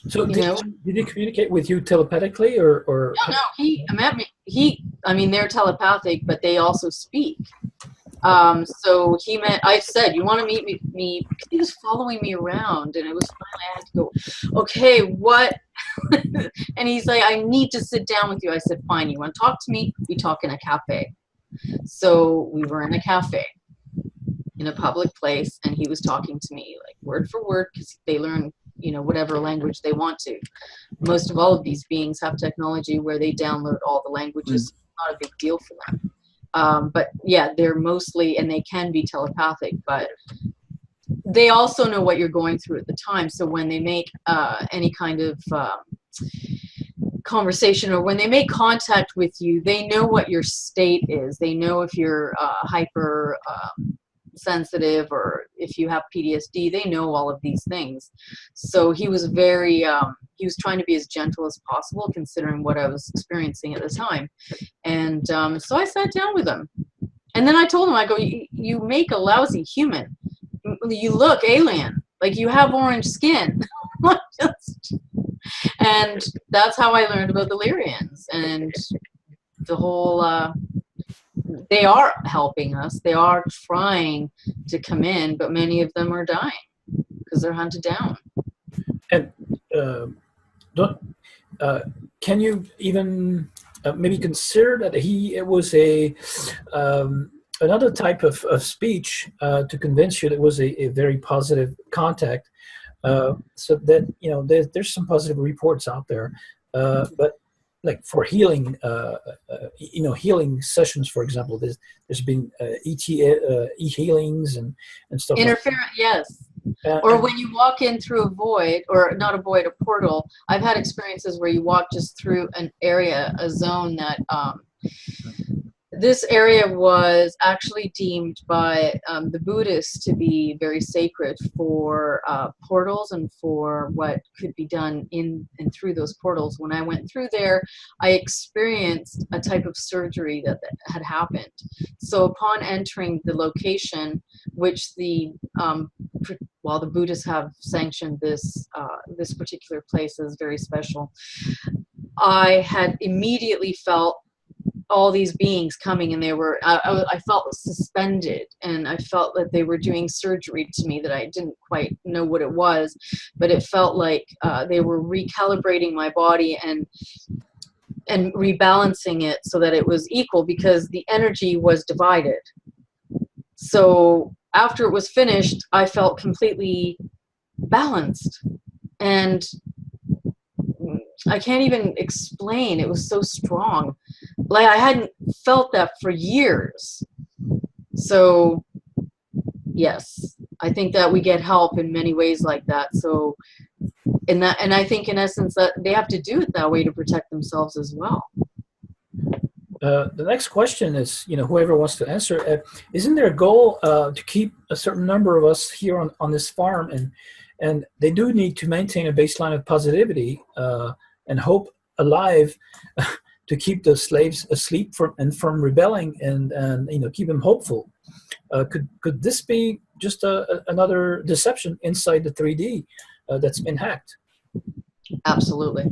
So did he communicate with you telepathically or? No, he met me. I mean, they're telepathic, but they also speak. So I said, you want to meet me? Because he was following me around, and it was finally, I had to go, okay, what? And he's like, I need to sit down with you. I said, fine, you want to talk to me? We talk in a cafe. So we were in a cafe in a public place, and he was talking to me like word for word, because they learn, you know, whatever language they want to. Most of all of these beings have technology where they download all the languages. It's not a big deal for them. But yeah, they're mostly, and they can be telepathic, but they also know what you're going through at the time. So when they make any kind of conversation, or when they make contact with you, they know what your state is. They know if you're hyper sensitive or if you have PTSD. They know all of these things. So he was very, he was trying to be as gentle as possible considering what I was experiencing at the time. And so I sat down with him. And then I told him, I go, you make a lousy human. You look alien. Like, you have orange skin. And that's how I learned about the Lyrians. And the whole... they are helping us. They are trying to come in, but many of them are dying because they're hunted down. And can you even maybe consider that it was another type of speech to convince you that it was a very positive contact, so that, you know, there's some positive reports out there, but like for healing, you know, healing sessions, for example, there's been e-healings and stuff. Interference, yes. Or when you walk in through a void, or not a void, a portal. I've had experiences where you walk just through an area, a zone that, this area was actually deemed by the Buddhists to be very sacred for portals and for what could be done in and through those portals. When I went through there, I experienced a type of surgery that had happened. So upon entering the location, which the Buddhists have sanctioned this this particular place as very special, I had immediately felt all these beings coming, and they were, I felt suspended, and I felt that they were doing surgery to me that I didn't quite know what it was, but it felt like they were recalibrating my body and rebalancing it so that it was equal, because the energy was divided. So after it was finished, I felt completely balanced, and I can't even explain. It was so strong. Like, I hadn't felt that for years. So yes, I think that we get help in many ways like that. So, and I think in essence that they have to do it that way to protect themselves as well. The next question is, you know, whoever wants to answer, isn't there a goal to keep a certain number of us here on this farm, and they do need to maintain a baseline of positivity and hope alive to keep the slaves asleep from rebelling and you know, keep them hopeful. Could this be just another deception inside the 3D that's been hacked? Absolutely.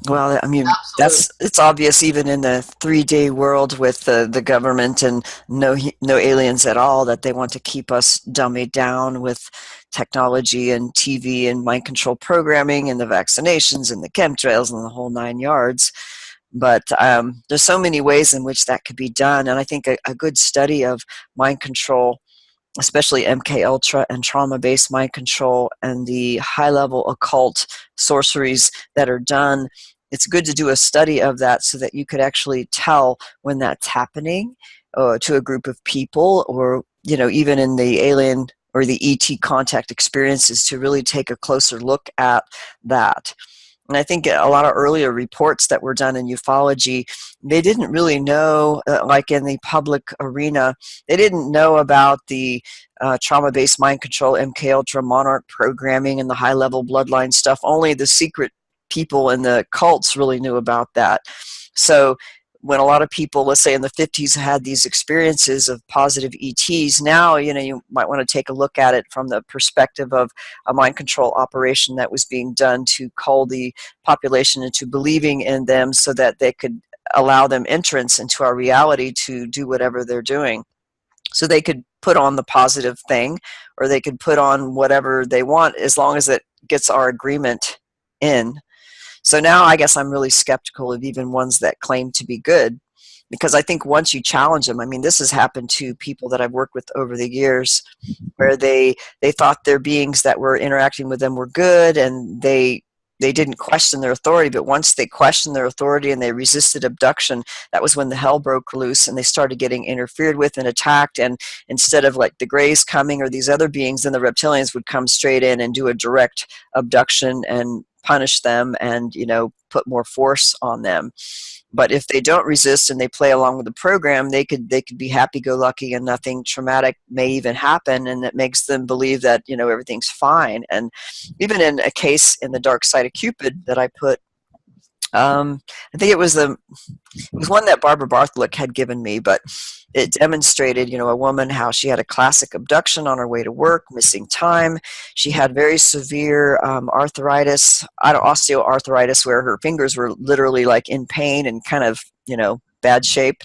Well, I mean, Absolutely. it's obvious even in the 3D world with the government and no aliens at all, that they want to keep us dummied down with technology and TV and mind control programming and the vaccinations and the chemtrails and the whole 9 yards. But there's so many ways in which that could be done. And I think a good study of mind control especially MK Ultra and trauma-based mind control and the high-level occult sorceries that are done. It's good to do a study of that so that you could actually tell when that's happening to a group of people, or even in the alien or the ET contact experiences, to really take a closer look at that. And I think a lot of earlier reports that were done in ufology, they didn't really know, like in the public arena, they didn't know about the trauma-based mind control, MK Ultra, monarch programming, and the high-level bloodline stuff. Only the secret people in the cults really knew about that. So when a lot of people, let's say in the 50s, had these experiences of positive ETs, now, you might want to take a look at it from the perspective of a mind control operation that was being done to cull the population into believing in them so that they could allow them entrance into our reality to do whatever they're doing. So they could put on the positive thing, or they could put on whatever they want, as long as it gets our agreement in. So now I guess I'm really skeptical of even ones that claim to be good, because I think once you challenge them, I mean, this has happened to people that I've worked with over the years, where they thought their beings that were interacting with them were good, and they didn't question their authority. But once they questioned their authority and they resisted abduction, that was when the hell broke loose, and they started getting interfered with and attacked. And instead of like the Greys coming or these other beings, then the reptilians would come straight in and do a direct abduction and punish them and put more force on them. But if they don't resist and they play along with the program, they could be happy-go-lucky and nothing traumatic may even happen, and it makes them believe that everything's fine. And even in a case in the Dark Side of Cupid that I put, I think it was one that Barbara Bartholick had given me, but it demonstrated, a woman, how she had a classic abduction on her way to work, missing time. She had very severe arthritis, osteoarthritis, where her fingers were literally like in pain and kind of, bad shape.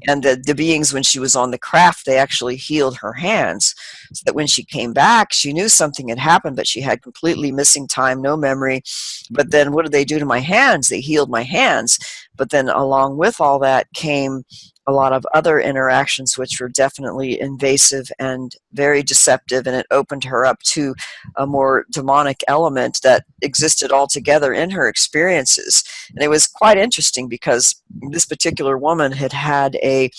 And the beings, when she was on the craft, they actually healed her hands, so that when she came back, she knew something had happened, but she had completely missing time, no memory. But then what did they do to my hands? They healed my hands. But then along with all that came a lot of other interactions, which were definitely invasive and very deceptive, and it opened her up to a more demonic element that existed altogether in her experiences. And it was quite interesting, because this particular woman had had a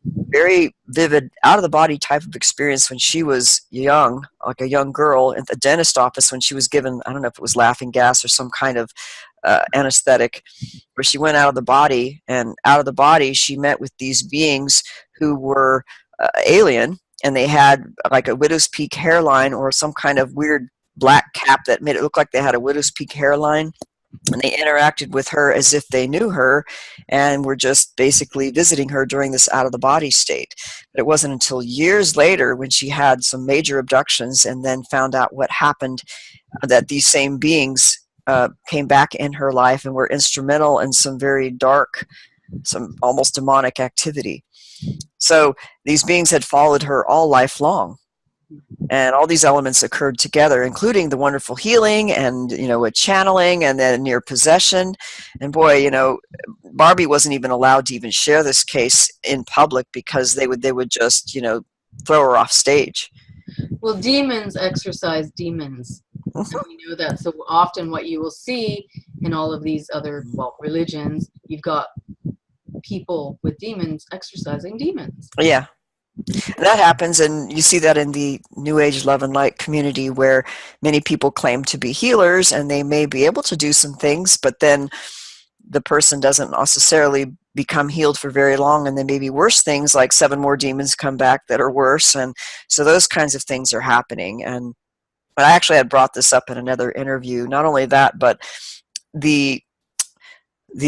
very vivid out-of-the-body type of experience when she was young, like a young girl, at the dentist office, when she was given, I don't know if it was laughing gas or some kind of anesthetic, where she went out of the body, and out of the body she met with these beings who were alien, and they had like a widow's peak hairline or some kind of weird black cap that made it look like they had a widow's peak hairline. And they interacted with her as if they knew her and were just basically visiting her during this out-of-the-body state. But it wasn't until years later, when she had some major abductions and then found out what happened, that these same beings came back in her life and were instrumental in some very dark, some almost demonic activity. So these beings had followed her all life long. And all these elements occurred together, including the wonderful healing and, a channeling, and then near possession. And boy, Barbie wasn't even allowed to even share this case in public, because they would just, throw her off stage. Well, demons exorcise demons. And we know that so often what you will see in all of these other, religions, you've got people with demons exorcising demons. Yeah. And that happens, and you see that in the New Age Love and Light community, where many people claim to be healers, and they may be able to do some things, but then the person doesn't necessarily become healed for very long, and then maybe worse things, like 7 more demons come back that are worse, and so those kinds of things are happening. And I actually had brought this up in another interview. Not only that, but the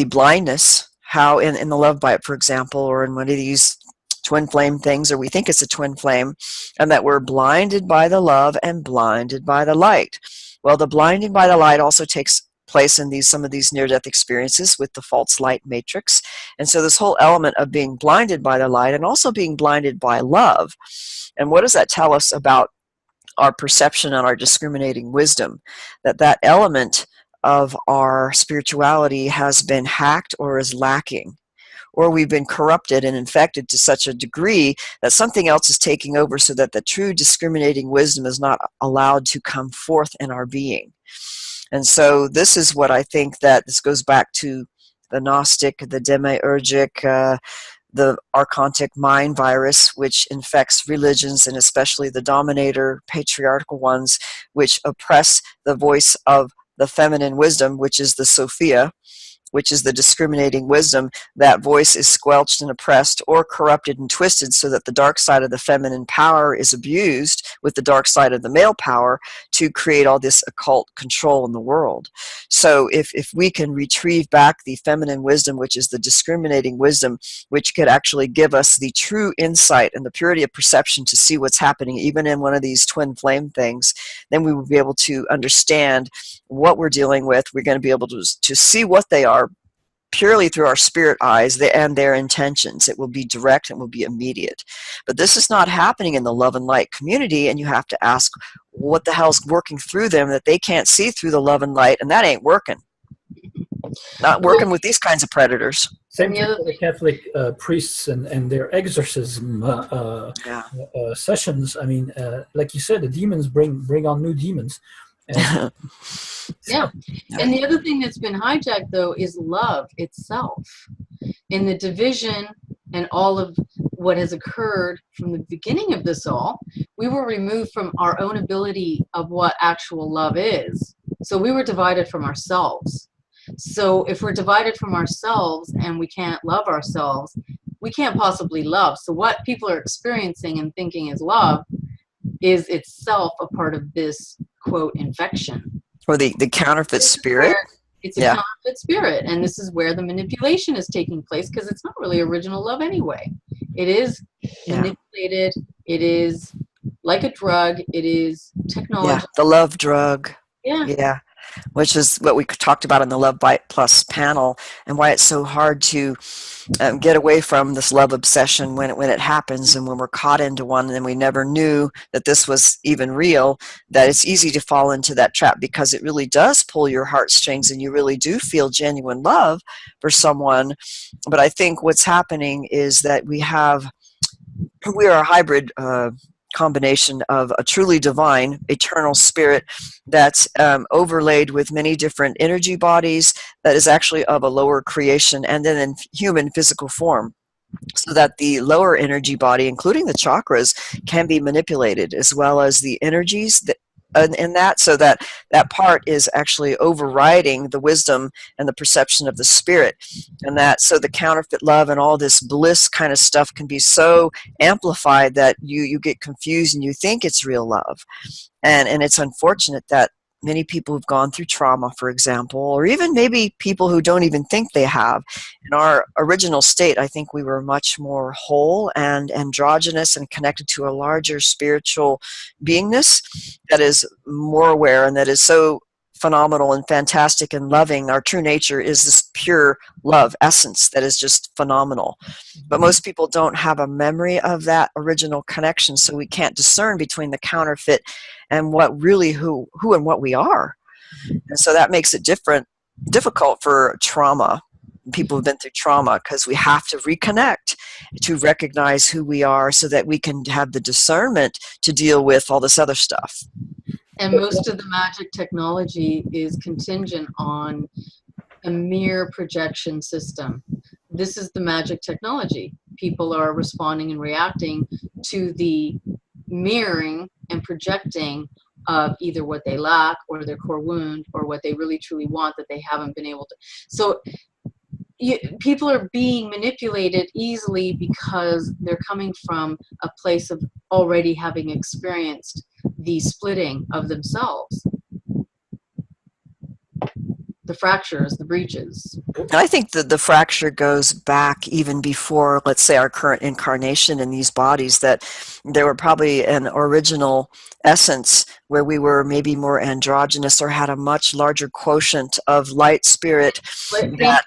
blindness, how in the love bite, for example, or in one of these twin flame things, or we think it's a twin flame, and that we're blinded by the love and blinded by the light. Well, the blinding by the light also takes place in some of these near-death experiences with the false light matrix. And so this whole element of being blinded by the light and also being blinded by love. And what does that tell us about our perception and our discriminating wisdom? That element of our spirituality has been hacked or is lacking, or we've been corrupted and infected to such a degree that something else is taking over, so that the true discriminating wisdom is not allowed to come forth in our being. And so this is what I think, that this goes back to the Gnostic, the Demiurgic, the archontic mind virus, which infects religions, and especially the dominator patriarchal ones, which oppress the voice of the feminine wisdom, which is the Sophia, which is the discriminating wisdom. That voice is squelched and oppressed or corrupted and twisted, so that the dark side of the feminine power is abused with the dark side of the male power to create all this occult control in the world. So if we can retrieve back the feminine wisdom, which is the discriminating wisdom, which could actually give us the true insight and the purity of perception to see what's happening even in one of these twin flame things, then we will be able to understand what we're dealing with. We're going to be able to see what they are purely through our spirit eyes and their intentions. It will be direct, it will be immediate. But this is not happening in the love and light community, and you have to ask what the hell's working through them that they can't see through the love and light, and that ain't working. Not working with these kinds of predators. Same thing for the Catholic priests and their exorcism sessions. I mean, like you said, the demons bring on new demons. And yeah. And the other thing that's been hijacked, though, is love itself. In the division and all of what has occurred from the beginning of this all, we were removed from our own ability of what actual love is. So we were divided from ourselves. So if we're divided from ourselves and we can't love ourselves, we can't possibly love. So what people are experiencing and thinking is love is itself a part of this, quote, infection. Or the counterfeit spirit. It's a counterfeit spirit. And this is where the manipulation is taking place, because it's not really original love anyway. It is manipulated. It is like a drug. It is technology. Yeah, the love drug. Yeah. Yeah. Which is what we talked about in the Love Bite Plus panel, and why it's so hard to get away from this love obsession when it happens, and when we're caught into one and we never knew that this was even real, that it's easy to fall into that trap, because it really does pull your heartstrings and you really do feel genuine love for someone. But I think what's happening is that we are a hybrid combination of a truly divine eternal spirit that's overlaid with many different energy bodies, that is actually of a lower creation and then in human physical form, so that the lower energy body, including the chakras, can be manipulated, as well as the energies that in that, so that part is actually overriding the wisdom and the perception of the spirit. And that, so the counterfeit love and all this bliss kind of stuff can be so amplified that you get confused and you think it's real love. And it's unfortunate that many people who've gone through trauma, for example, or even maybe people who don't even think they have. In our original state, I think we were much more whole and androgynous and connected to a larger spiritual beingness that is more aware and that is so phenomenal and fantastic and loving. Our true nature is this pure love essence that is just phenomenal. But most people don't have a memory of that original connection, so we can't discern between the counterfeit and what really who and what we are. And so that makes it difficult for trauma. People who've been through trauma, because we have to reconnect to recognize who we are, so that we can have the discernment to deal with all this other stuff. And most of the magic technology is contingent on a mere projection system. This is the magic technology. People are responding and reacting to the mirroring and projecting of either what they lack or their core wound, or what they really truly want that they haven't been able to. So people are being manipulated easily because they're coming from a place of already having experienced the splitting of themselves, the fractures, the breaches. I think that the fracture goes back even before, let's say, our current incarnation in these bodies, that there were probably an original essence where we were maybe more androgynous or had a much larger quotient of light spirit, that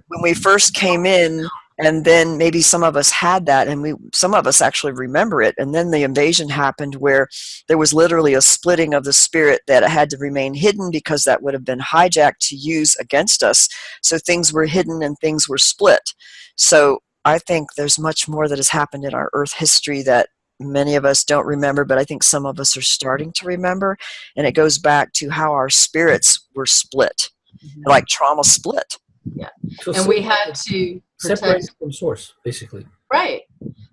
when we first came in, And then maybe some of us had that, and some of us actually remember it. And then the invasion happened, where there was literally a splitting of the spirit that had to remain hidden, because that would have been hijacked to use against us. So things were hidden and things were split. So I think there's much more that has happened in our Earth history that many of us don't remember, but I think some of us are starting to remember. And it goes back to how our spirits were split, like trauma split. Yeah. So And we had to separate from source, basically. Right.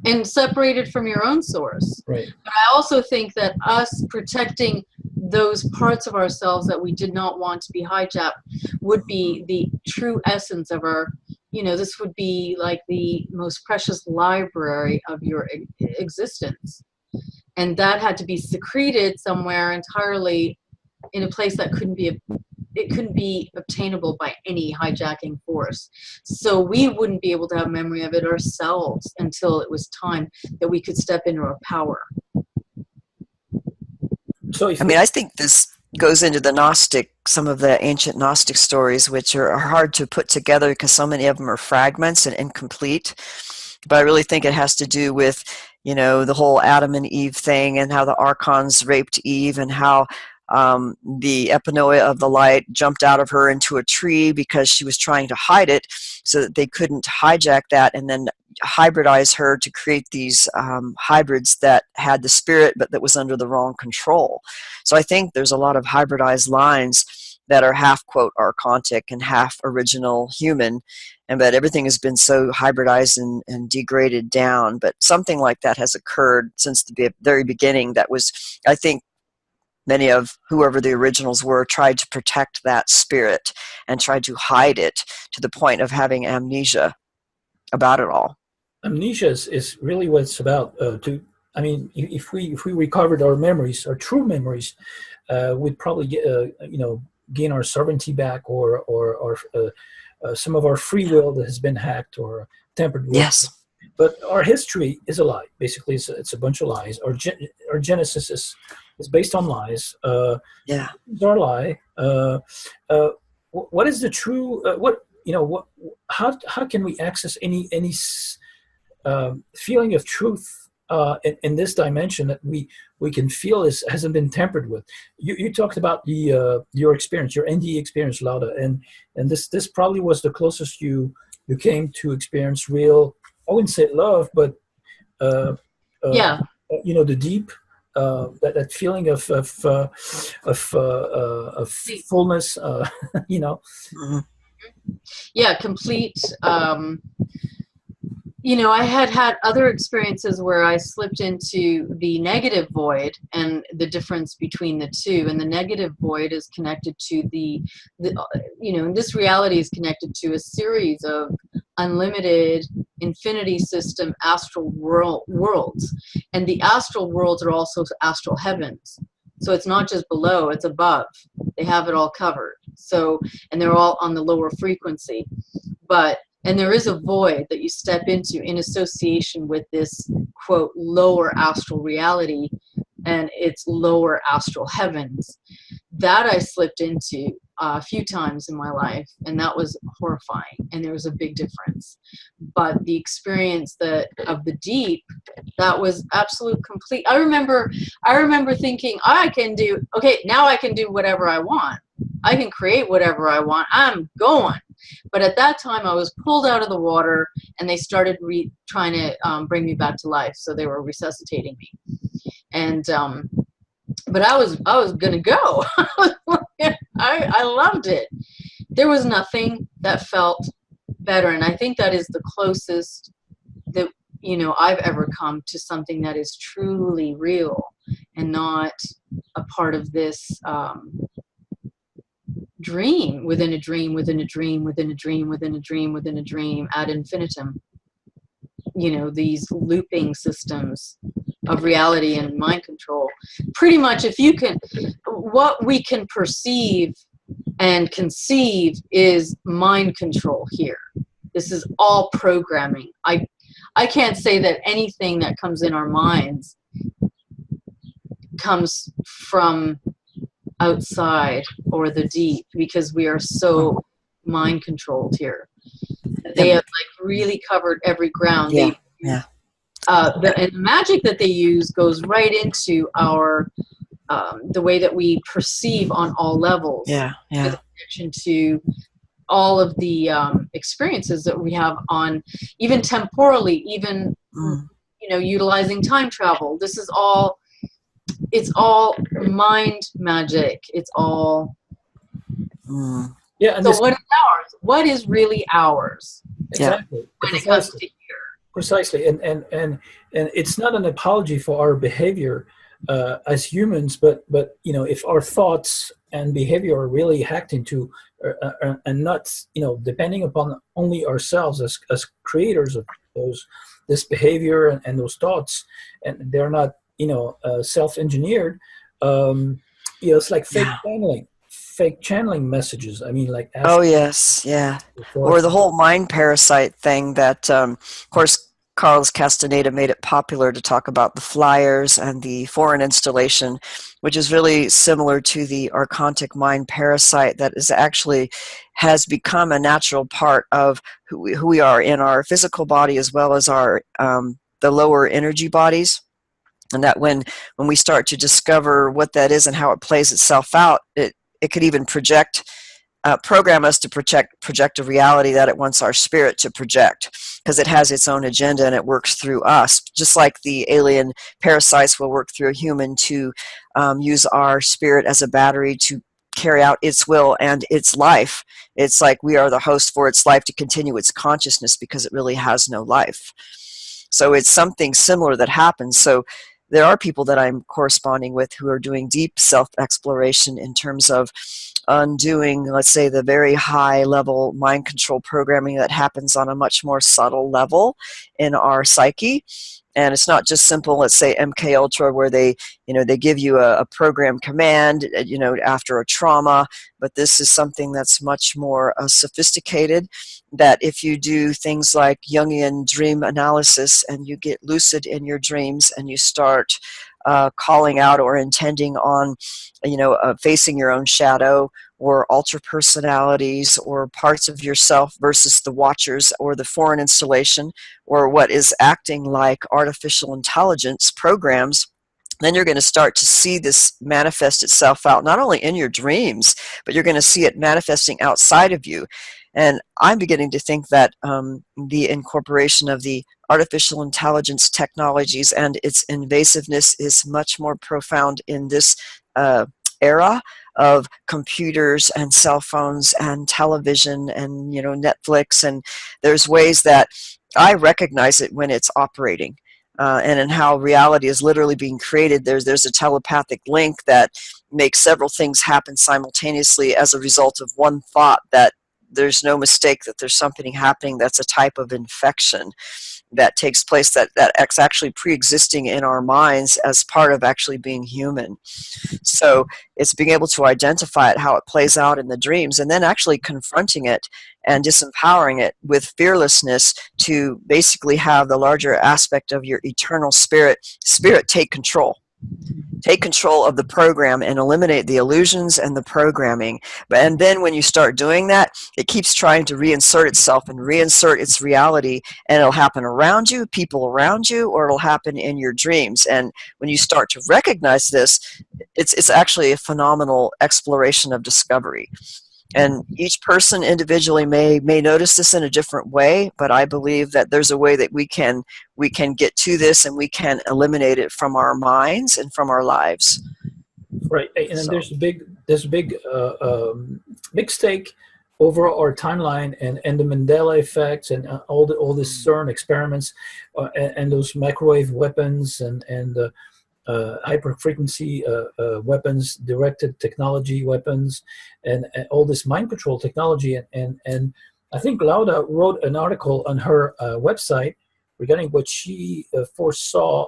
And separated from your own source. Right. But I also think that us protecting those parts of ourselves that we did not want to be hijacked would be the true essence of our, this would be like the most precious library of your existence. And that had to be secreted somewhere entirely in a place that couldn't be obtainable by any hijacking force. So we wouldn't be able to have memory of it ourselves until it was time that we could step into our power. So I think this goes into some of the ancient Gnostic stories, which are hard to put together because so many of them are fragments and incomplete. But I really think it has to do with, the whole Adam and Eve thing, and how the archons raped Eve, and how the epinoia of the light jumped out of her into a tree because she was trying to hide it, so that they couldn't hijack that and then hybridize her to create these hybrids that had the spirit but that was under the wrong control. So I think there's a lot of hybridized lines that are half, quote, archontic and half original human, and but everything has been so hybridized and degraded down. But something like that has occurred since the very beginning. That was, I think, many of whoever the originals were tried to protect that spirit and tried to hide it to the point of having amnesia about it all. Amnesia is really what it's about. If we recovered our memories, our true memories, we'd probably gain our sovereignty back, or some of our free will that has been hacked or tampered with. Yes. But our history is a lie. Basically, it's a bunch of lies. Our genesis is based on lies. Yeah. It's our lie. What is the true? How can we access any feeling of truth in this dimension that we can feel hasn't been tampered with? You talked about your experience, your NDE experience, Lauda, and this probably was the closest you came to experience real, I wouldn't say love, but the deep, that feeling of fullness, Mm-hmm. Yeah, complete. I had other experiences where I slipped into the negative void, and the difference between the two. And the negative void is connected to this reality is connected to a series of unlimited infinity system astral worlds. And the astral worlds are also astral heavens. So it's not just below, it's above. They have it all covered. So, and they're all on the lower frequency. And there is a void that you step into in association with this, quote, lower astral reality and its lower astral heavens. That I slipped into a few times in my life, and that was horrifying, and there was a big difference. But the experience of the deep, that was absolute complete. I remember thinking, now I can do whatever I want. I can create whatever I want. I'm going. But at that time, I was pulled out of the water, and they started trying to bring me back to life. So they were resuscitating me, and but I was gonna go. I loved it. There was nothing that felt better, and I think that is the closest that I've ever come to something that is truly real and not a part of this dream within a dream within a dream within a dream within a dream within a dream ad infinitum. These looping systems of reality and mind control. Pretty much, what we can perceive and conceive is mind control here. This is all programming. I can't say that anything that comes in our minds comes from outside or the deep, because we are so mind controlled here. They have really covered every ground. Yeah. And the magic that they use goes right into our the way that we perceive on all levels. Yeah. With a connection to all of the experiences that we have on, even temporally, even utilizing time travel. This is all, it's all mind magic. It's all. Yeah. And so what is ours? What is really ours? Exactly. When it comes to here. Precisely. And it's not an apology for our behavior as humans, but if our thoughts and behavior are really hacked into and not depending upon only ourselves as creators of this behavior and those thoughts, and they're not self-engineered, it's like fake channeling messages. I mean, like oh yes, yeah, or the whole mind parasite thing that of course Carlos Castaneda made it popular to talk about the flyers and the foreign installation, which is really similar to the archontic mind parasite that is actually has become a natural part of who we are in our physical body as well as our the lower energy bodies. And that when we start to discover what that is and how it plays itself out, it could even program us to project a reality that it wants our spirit to project, because it has its own agenda and it works through us, just like the alien parasites will work through a human to use our spirit as a battery to carry out its will and its life. It's like we are the host for its life to continue its consciousness because it really has no life. So it's something similar that happens. So there are people that I'm corresponding with who are doing deep self-exploration in terms of undoing, let's say, the very high level mind control programming that happens on a much more subtle level in our psyche. And it's not just simple, let's say MK Ultra, where they give you a program command, after a trauma, but this is something that's much more sophisticated, that if you do things like Jungian dream analysis and you get lucid in your dreams and you start calling out or intending on, facing your own shadow or alter personalities or parts of yourself versus the watchers or the foreign installation or what is acting like artificial intelligence programs, then you're going to start to see this manifest itself out, not only in your dreams, but you're going to see it manifesting outside of you. And I'm beginning to think that the incorporation of the artificial intelligence technologies and its invasiveness is much more profound in this era of computers and cell phones and television and Netflix, and there's ways that I recognize it when it's operating, and in how reality is literally being created. There's a telepathic link that makes several things happen simultaneously as a result of one thought, that there's no mistake that there's something happening that's a type of infection that takes place that's actually pre-existing in our minds as part of actually being human. So it's being able to identify it, how it plays out in the dreams, and then actually confronting it and disempowering it with fearlessness to basically have the larger aspect of your eternal spirit take control. Take control of the program and eliminate the illusions and the programming. And then when you start doing that, it keeps trying to reinsert itself and reinsert its reality, and it'll happen around you, people around you, or it'll happen in your dreams. And when you start to recognize this, it's actually a phenomenal exploration of discovery. And each person individually may notice this in a different way, but I believe that there's a way that we can get to this and we can eliminate it from our minds and from our lives. Right, and then there's a big stake over our timeline and the Mandela effects and all this CERN experiments and those microwave weapons and hyper frequency weapons, directed technology weapons, and all this mind control technology. And I think Lauda wrote an article on her website regarding what she foresaw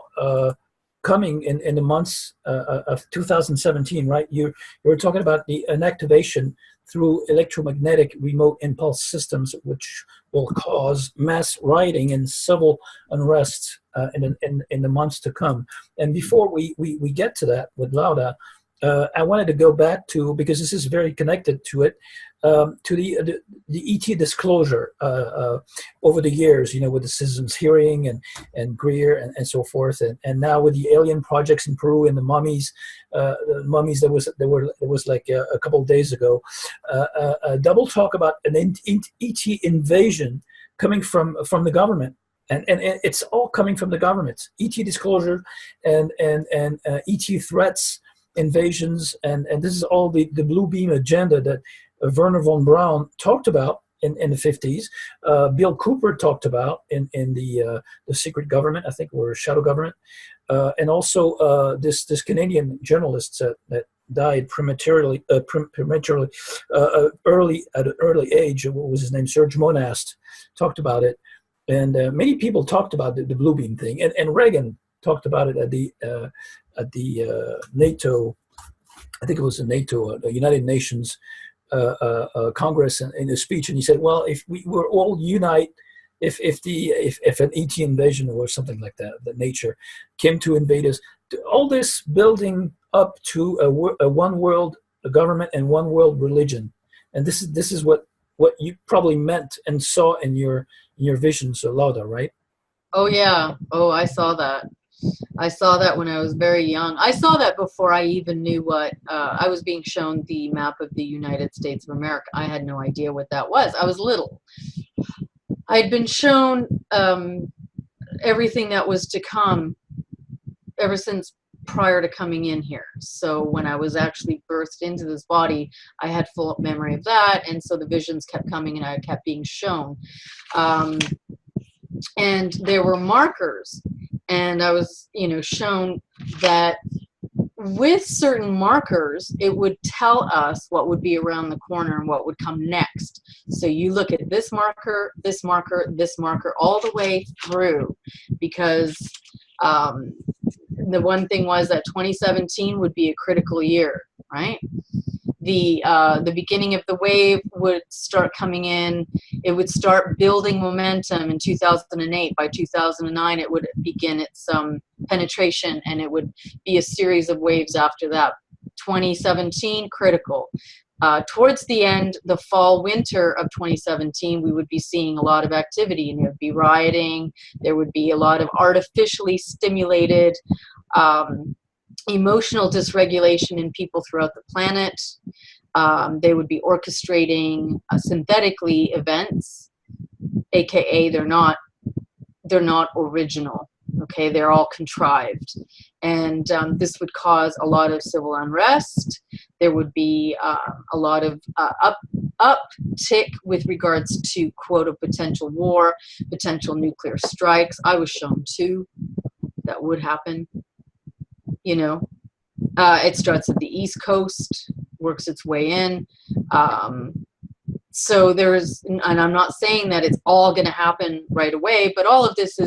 coming in the months of 2017, right? You were talking about an activation through electromagnetic remote impulse systems, which will cause mass rioting and civil unrest in the months to come. And before we get to that with Lauda, I wanted to go back to, because this is very connected to it, to the ET disclosure over the years, with the Citizens Hearing and Greer and so forth, and now with the alien projects in Peru and the mummies there was like a couple of days ago, a double talk about an ET invasion coming from the government. And it's all coming from the government. ET disclosure and ET threats, invasions, and this is all the blue beam agenda that Werner von Braun talked about in the 50s. Bill Cooper talked about in the secret government, I think, or shadow government, and also this Canadian journalist that died prematurely at an early age. What was his name? Serge Monast talked about it, and many people talked about the blue beam thing, and Reagan talked about it at the NATO, I think it was the NATO, the United Nations Congress, in a speech, and he said, "Well, if we were all unite, if an ET invasion or something like that, that nature came to invade us, all this building up to a one world government and one world religion, and this is what you probably meant and saw in your visions, Lauda, right?" Oh yeah. Oh, I saw that. I saw that when I was very young. I saw that before I even knew what, I was being shown the map of the United States of America. I had no idea what that was. I was little. I'd been shown everything that was to come ever since prior to coming in here. So when I was actually birthed into this body, I had full memory of that. And so the visions kept coming and I kept being shown. And there were markers. And I was, shown that with certain markers, it would tell us what would be around the corner and what would come next. So you look at this marker, this marker, this marker, all the way through, because the one thing was that 2017 would be a critical year, right? The beginning of the wave would start coming in. It would start building momentum in 2008. By 2009, it would begin its penetration, and it would be a series of waves after that. 2017, critical. Towards the end, the fall, winter of 2017, we would be seeing a lot of activity, and there would be rioting. There would be a lot of artificially stimulated emotional dysregulation in people throughout the planet. They would be orchestrating synthetically events, aka they're not original. Okay, they're all contrived, and this would cause a lot of civil unrest. There would be a lot of uptick with regards to quote a potential war, potential nuclear strikes. I was shown too that would happen. It starts at the East Coast, works its way in. So and I'm not saying that it's all going to happen right away, but all of this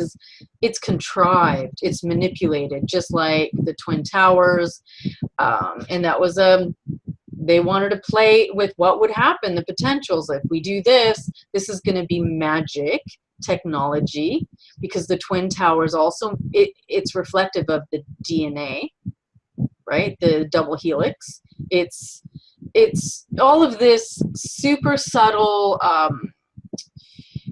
it's contrived, it's manipulated, just like the Twin Towers. And that was they wanted to play with what would happen, the potentials. If we do this is going to be magic technology, because the Twin Towers also, it's reflective of the DNA, right? The double helix. It's all of this super subtle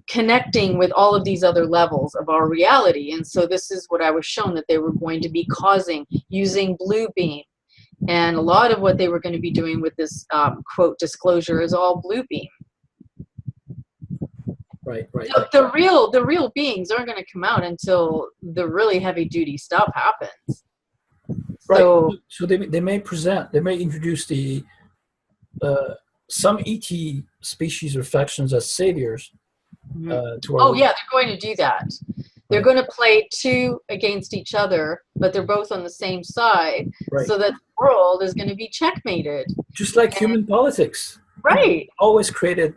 connecting with all of these other levels of our reality. And so this is what I was shown, that they were going to be causing using blue beam. And a lot of what they were going to be doing with this quote disclosure is all blue beam. Right. The real beings aren't going to come out until the really heavy duty stuff happens. Right. So they may introduce the some ET species or factions as saviors. Oh yeah, they're going to do that. They're going to play two against each other, but they're both on the same side, so that the world is going to be checkmated. Just like human politics. Right. Always created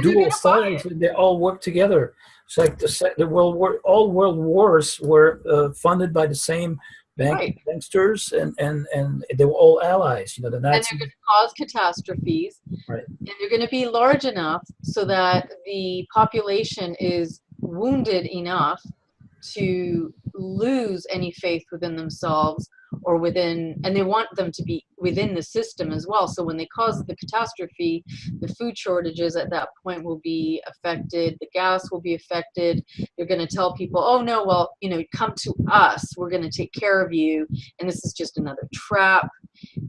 dual sides, and they all work together. It's like the world war. All world wars were funded by the same banksters, and they were all allies. The Nazis. And they're going to cause catastrophes. Right. And they're going to be large enough so that the population is wounded enough to lose any faith within themselves or within, and they want them to be within the system as well. So when they cause the catastrophe, the food shortages at that point will be affected, the gas will be affected. They're going to tell people, oh no, well, you know, come to us, we're going to take care of you, and this is just another trap.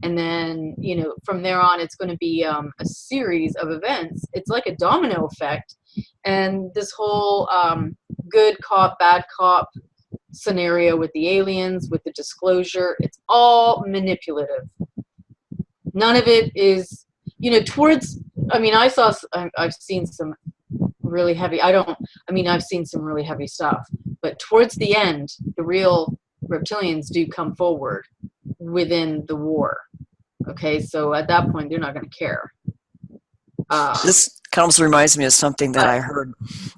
And then, you know, from there on, it's going to be a series of events. It's like a domino effect. And this whole good cop, bad cop scenario with the aliens, with the disclosure, it's all manipulative. None of it is, you know, towards, I mean, I've seen some really heavy, I've seen some really heavy stuff, but towards the end, the real reptilians do come forward within the war. Okay, so at that point, they're not going to care. This comes reminds me of something that I heard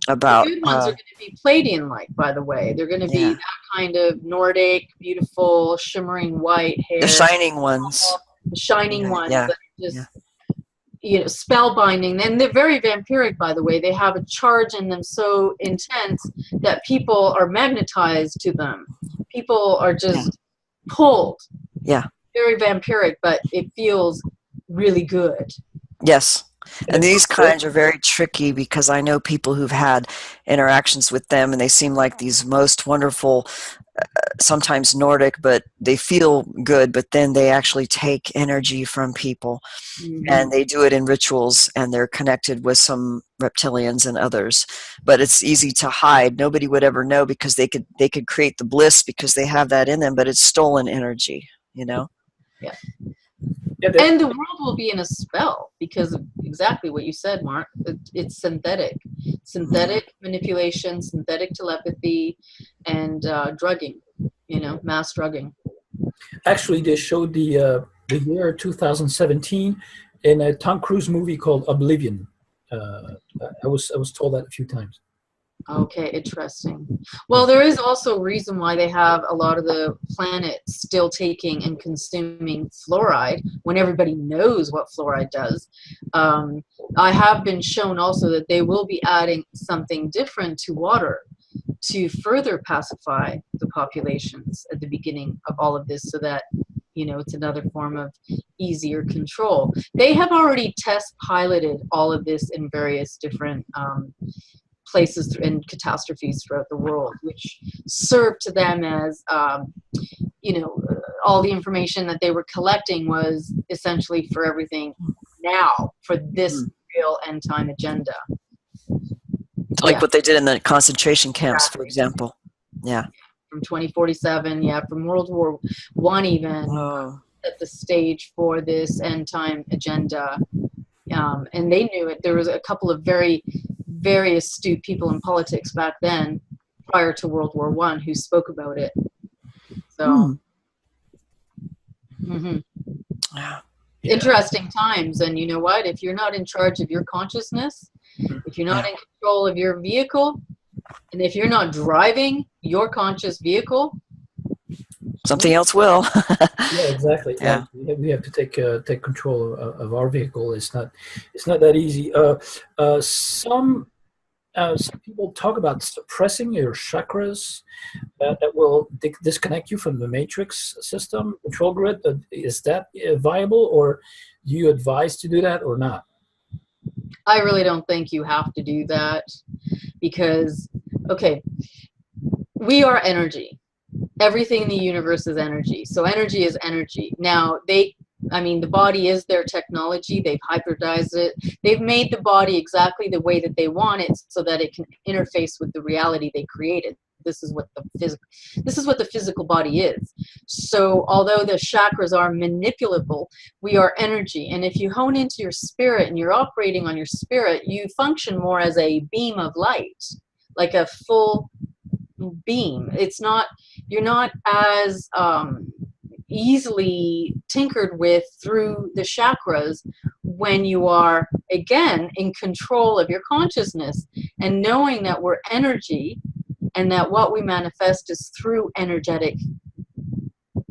about. The good ones are going to be Palladian-like, by the way. They're going to be that kind of Nordic, beautiful, shimmering white hair. The shining ones. The shining ones yeah. that are just, you know, spellbinding. And they're very vampiric, by the way. They have a charge in them so intense that people are magnetized to them. People are just pulled. Yeah. Very vampiric, but it feels really good. Yes. And these kinds are very tricky because I know people who've had interactions with them and they seem like these most wonderful, sometimes Nordic, but they feel good, but then they actually take energy from people and they do it in rituals and they're connected with some reptilians and others. But it's easy to hide. Nobody would ever know because they could create the bliss because they have that in them, but it's stolen energy, you know? Yeah. And the world will be in a spell because of exactly what you said, Mark. It's synthetic manipulation, synthetic telepathy, and drugging. You know, mass drugging. Actually, they showed the year 2017 in a Tom Cruise movie called Oblivion. I was told that a few times. Okay, interesting. Well, there is also a reason why they have a lot of the planet still taking and consuming fluoride when everybody knows what fluoride does. I have been shown also that they will be adding something different to water to further pacify the populations at the beginning of all of this so that, you know, it's another form of easier control. They have already test piloted all of this in various different places and catastrophes throughout the world, which served to them as, you know, all the information that they were collecting was essentially for everything now, for this real end time agenda. Like what they did in the concentration camps, for example. Yeah. From 2047, from World War I even, set the stage for this end time agenda. And they knew it. There was a couple of very astute people in politics back then, prior to World War I, who spoke about it. So, interesting times. And you know what? If you're not in charge of your consciousness, if you're not in control of your vehicle, and if you're not driving your conscious vehicle, something else will. Yeah, exactly. Yeah, we have to take control of our vehicle. It's not that easy. Some people talk about suppressing your chakras that will disconnect you from the matrix system, control grid. Is that viable, or do you advise to do that or not? I really don't think you have to do that because, okay, we are energy. Everything in the universe is energy. So energy is energy. Now, the body is their technology. They've hybridized it. They've made the body exactly the way that they want it so that it can interface with the reality they created. This is what the physical body is. So although the chakras are manipulable, we are energy. And if you hone into your spirit and you're operating on your spirit, you function more as a beam of light, like a full beam. You're not as easily tinkered with through the chakras when you are, again, in control of your consciousness and knowing that we're energy and that what we manifest is through energetic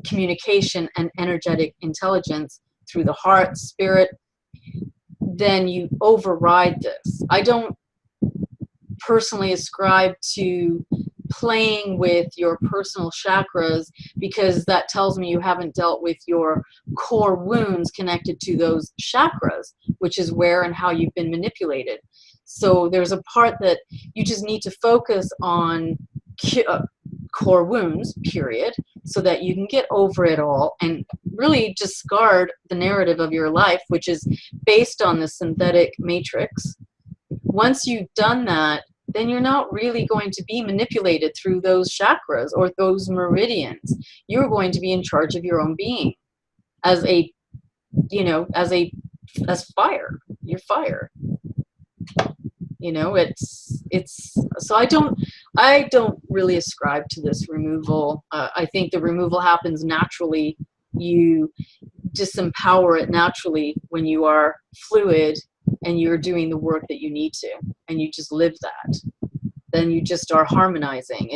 communication and energetic intelligence through the heart, spirit, then you override this. I don't personally ascribe to playing with your personal chakras, because that tells me you haven't dealt with your core wounds connected to those chakras, which is where and how you've been manipulated. So there's a part that you just need to focus on core wounds, period, so that you can get over it all and really discard the narrative of your life, which is based on the synthetic matrix. Once you've done that, then you're not really going to be manipulated through those chakras or those meridians. You're going to be in charge of your own being as a, you know, as fire. You're fire. You know, it's so I don't really ascribe to this removal. I think the removal happens naturally. You disempower it naturally when you are fluid and you're doing the work that you need to, and you just live that. Then you just are harmonizing.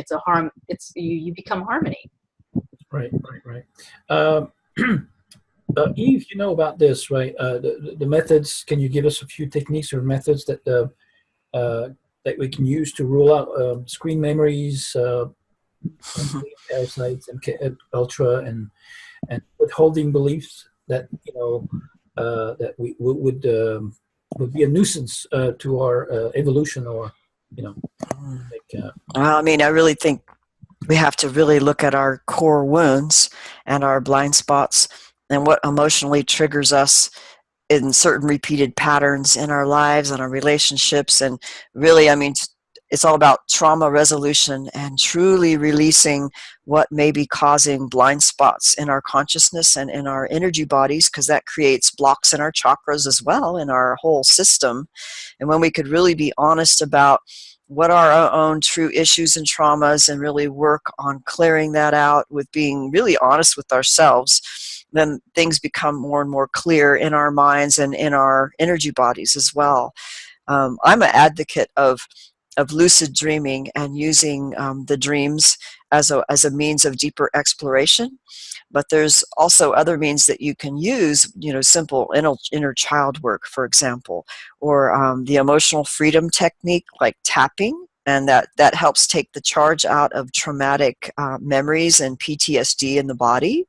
You become harmony. Right. Eve, you know about this, right? The methods. Can you give us a few techniques or methods that that we can use to rule out screen memories, parasites, and ultra, and withholding beliefs that that we would be a nuisance to our evolution, or I mean, I really think we have to really look at our core wounds and our blind spots and what emotionally triggers us in certain repeated patterns in our lives and our relationships. And really, I mean, it's all about trauma resolution and truly releasing what may be causing blind spots in our consciousness and in our energy bodies, because that creates blocks in our chakras as well, in our whole system. And when we could really be honest about what are our own true issues and traumas and really work on clearing that out with being really honest with ourselves, then things become more and more clear in our minds and in our energy bodies as well. I'm an advocate of lucid dreaming and using the dreams as a means of deeper exploration. But there's also other means that you can use, simple inner child work, for example, or the emotional freedom technique like tapping. And that helps take the charge out of traumatic memories and PTSD in the body.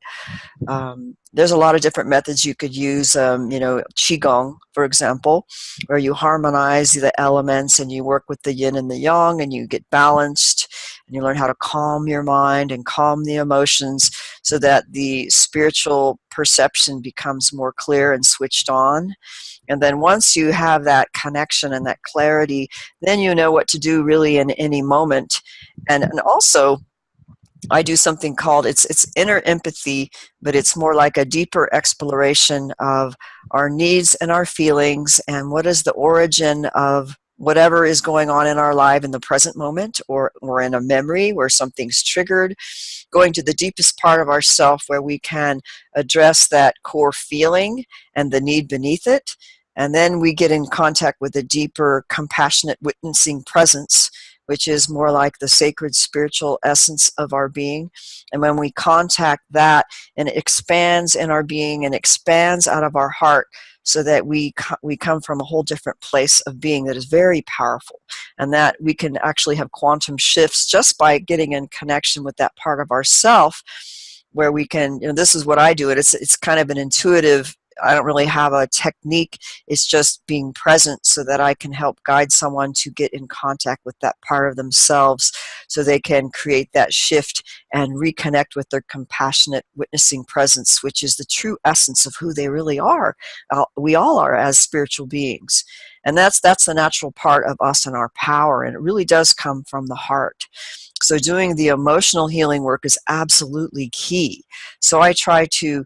There's a lot of different methods you could use, Qigong, for example, where you harmonize the elements and you work with the yin and the yang and you get balanced and you learn how to calm your mind and calm the emotions so that the spiritual perception becomes more clear and switched on. And then once you have that connection and that clarity, then you know what to do really in any moment. And also, I do something called, it's inner empathy, but it's more like a deeper exploration of our needs and our feelings and what is the origin of whatever is going on in our life in the present moment, or in a memory where something's triggered, going to the deepest part of ourself where we can address that core feeling and the need beneath it. And then we get in contact with a deeper, compassionate, witnessing presence, which is more like the sacred spiritual essence of our being. And when we contact that, and it expands in our being and expands out of our heart, so that we come from a whole different place of being that is very powerful, and that we can actually have quantum shifts just by getting in connection with that part of ourself, where we can, this is what I do. It's kind of an intuitive, I don't really have a technique. It's just being present so that I can help guide someone to get in contact with that part of themselves so they can create that shift and reconnect with their compassionate witnessing presence, which is the true essence of who they really are. We all are as spiritual beings. And that's the natural part of us and our power. And it really does come from the heart. So doing the emotional healing work is absolutely key. So I try to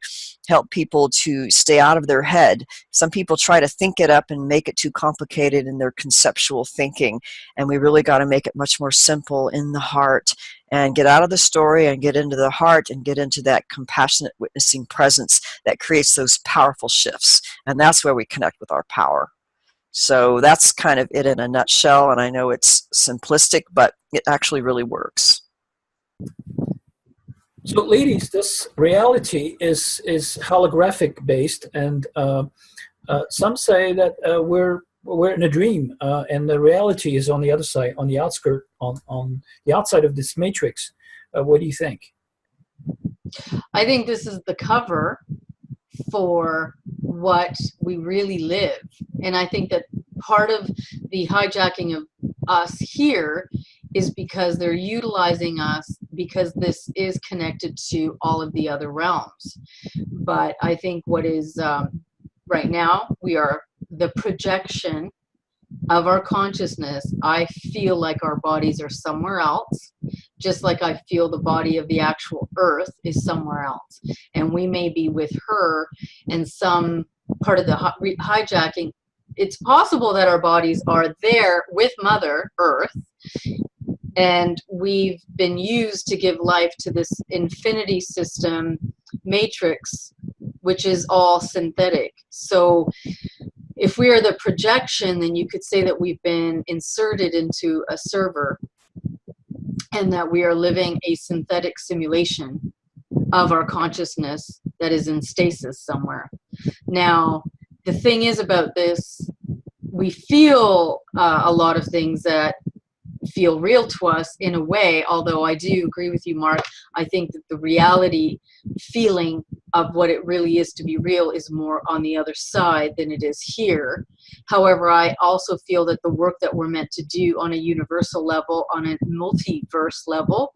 help people to stay out of their head. Some people try to think it up and make it too complicated in their conceptual thinking. And we really got to make it much more simple in the heart and get out of the story and get into the heart and get into that compassionate witnessing presence that creates those powerful shifts. And that's where we connect with our power. So that's kind of it in a nutshell. And I know it's simplistic, but it actually really works. So, ladies, this reality is holographic based, and some say that we're we're in a dream, and the reality is on the other side, on the outskirt, on the outside of this matrix. What do you think? I think this is the cover for what we really live. And I think that part of the hijacking of us here is because they're utilizing us, because this is connected to all of the other realms. But I think what is right now, we are the projection of our consciousness. I feel like our bodies are somewhere else, just like I feel the body of the actual earth is somewhere else. And we may be with her, and some part of the hijacking, it's possible that our bodies are there with Mother Earth, and we've been used to give life to this infinity system matrix, which is all synthetic. So if we are the projection, then you could say that we've been inserted into a server, and that we are living a synthetic simulation of our consciousness that is in stasis somewhere. Now, the thing is about this, we feel a lot of things that feel real to us in a way, although I do agree with you, Mark. I think that the reality feeling of what it really is to be real is more on the other side than it is here. However, I also feel that the work that we're meant to do on a universal level, on a multiverse level,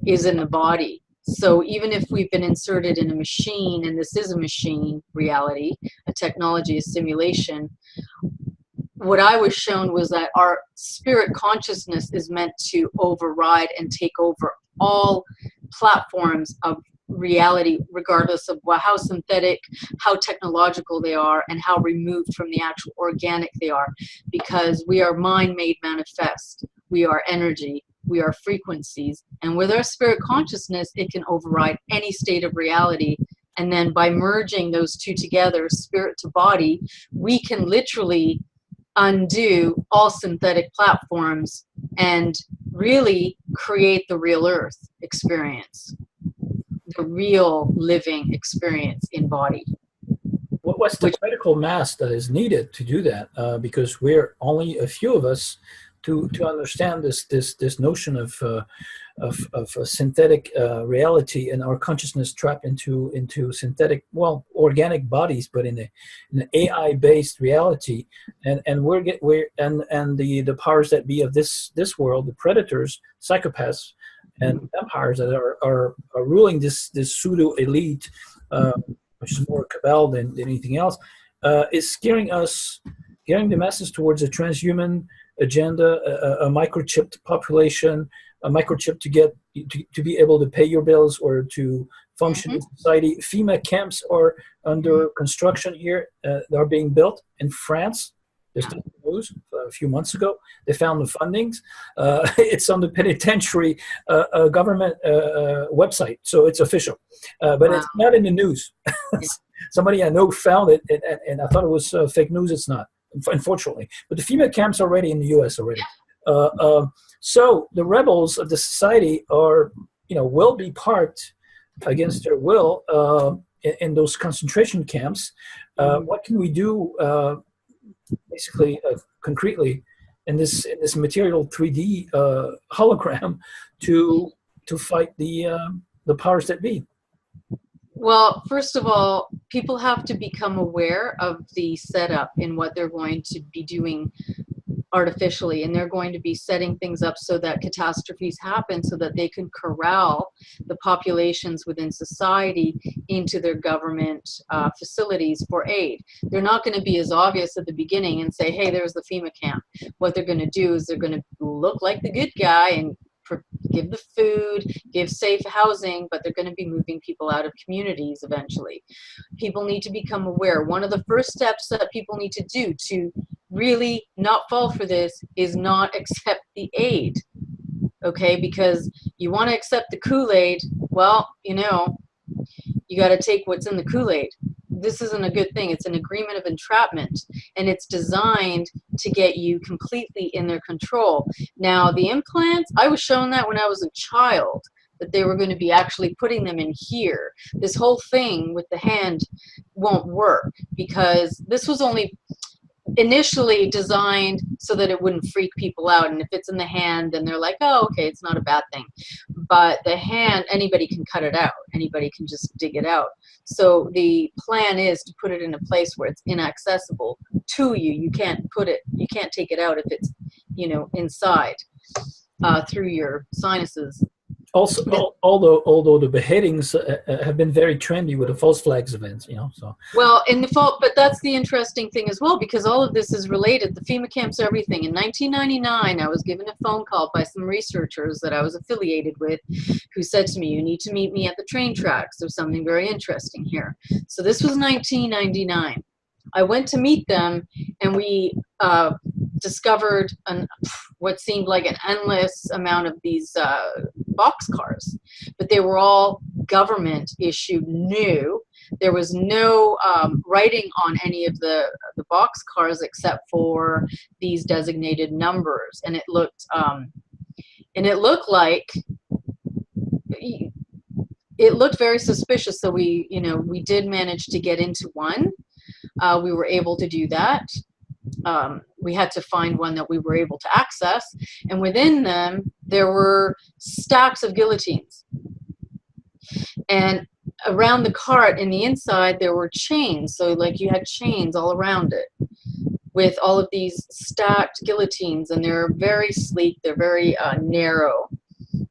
is in the body. So even if we've been inserted in a machine, and this is a machine reality, a technology, a simulation, what I was shown was that our spirit consciousness is meant to override and take over all platforms of reality, regardless of how synthetic, how technological they are, and how removed from the actual organic they are, because we are mind made manifest. We are energy. We are frequencies. And with our spirit consciousness, it can override any state of reality. And then by merging those two together, spirit to body, we can literally undo all synthetic platforms and really create the real earth experience, the real living experience in body. What's the critical mass that is needed to do that? Because we're only a few of us to understand this notion of a synthetic reality, and our consciousness trapped into synthetic, well, organic bodies, but in an AI based reality, and the powers that be of this world, the predators, psychopaths, and empires that are ruling this pseudo elite, which is more cabal than anything else, is steering the masses towards a transhuman agenda, a microchipped population, a microchip to be able to pay your bills or to function in society. FEMA camps are under construction here. They are being built in France. There's news a few months ago. They found the fundings. It's on the penitentiary government website, so it's official. But It's not in the news. Somebody I know found it, and I thought it was fake news. It's not, unfortunately. But the FEMA camps are already in the U.S. already. So the rebels of the society will be parked against their will in those concentration camps. What can we do, basically, concretely, in this material 3D hologram to fight the powers that be? Well, first of all, people have to become aware of the setup in what they're going to be doing artificially, and they're going to be setting things up so that catastrophes happen, so that they can corral the populations within society into their government facilities for aid. They're not going to be as obvious at the beginning and say, hey, there's the FEMA camp. What they're going to do is they're going to look like the good guy and give the food, give safe housing, but they're going to be moving people out of communities eventually. People need to become aware. One of the first steps that people need to do to really not fall for this is not accept the aid, okay? Because you want to accept the Kool-Aid, well, you got to take what's in the Kool-Aid. This isn't a good thing. It's an agreement of entrapment, and it's designed to get you completely in their control. Now, the implants, I was shown that when I was a child, that they were going to be actually putting them in here. This whole thing with the hand won't work, because this was only initially designed so that it wouldn't freak people out. And if it's in the hand, then they're like, oh, okay, it's not a bad thing. But the hand, anybody can cut it out. Anybody can just dig it out. So the plan is to put it in a place where it's inaccessible to you. You can't take it out if it's, inside through your sinuses. Also, although the beheadings have been very trendy with the false flags events, so. Well, but that's the interesting thing as well, because all of this is related. The FEMA camps, everything. In 1999, I was given a phone call by some researchers that I was affiliated with, who said to me, "You need to meet me at the train tracks. There's something very interesting here." So this was 1999. I went to meet them, and we discovered what seemed like an endless amount of these boxcars, but they were all government issued new. There was no writing on any of the boxcars except for these designated numbers, and it looked very suspicious. So we did manage to get into one. We were able to do that. We had to find one that we were able to access, and within them there were stacks of guillotines, and around the cart in the inside there were chains. So like you had chains all around it with all of these stacked guillotines, and they're very sleek, they're very narrow.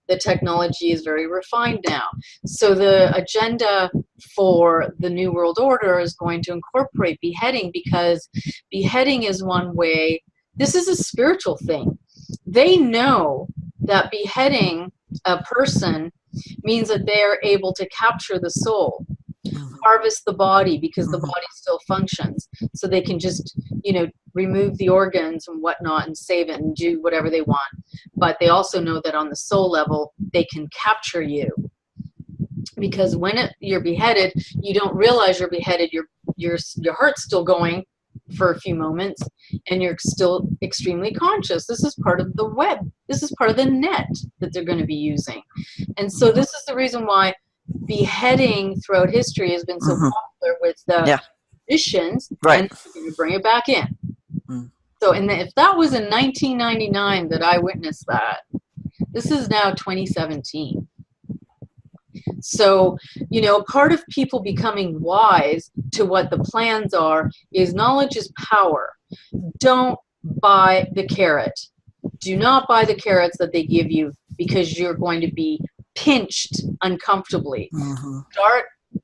The technology is very refined now. So the agenda for the New World Order is going to incorporate beheading, because beheading is one way. This is a spiritual thing. They know that beheading a person means that they are able to capture the soul, harvest the body, because the body still functions. So they can just, remove the organs and whatnot and save it and do whatever they want. But they also know that on the soul level, they can capture you. Because when you're beheaded, you don't realize you're beheaded. Your heart's still going for a few moments, and you're still extremely conscious. This is part of the web. This is part of the net that they're going to be using. And so this is the reason why beheading throughout history has been so popular with the magicians, right? And you bring it back in. So, if that was in 1999 that I witnessed that, this is now 2017. So, part of people becoming wise to what the plans are is knowledge is power. Don't buy the carrot. Do not buy the carrots that they give you, because you're going to be pinched uncomfortably.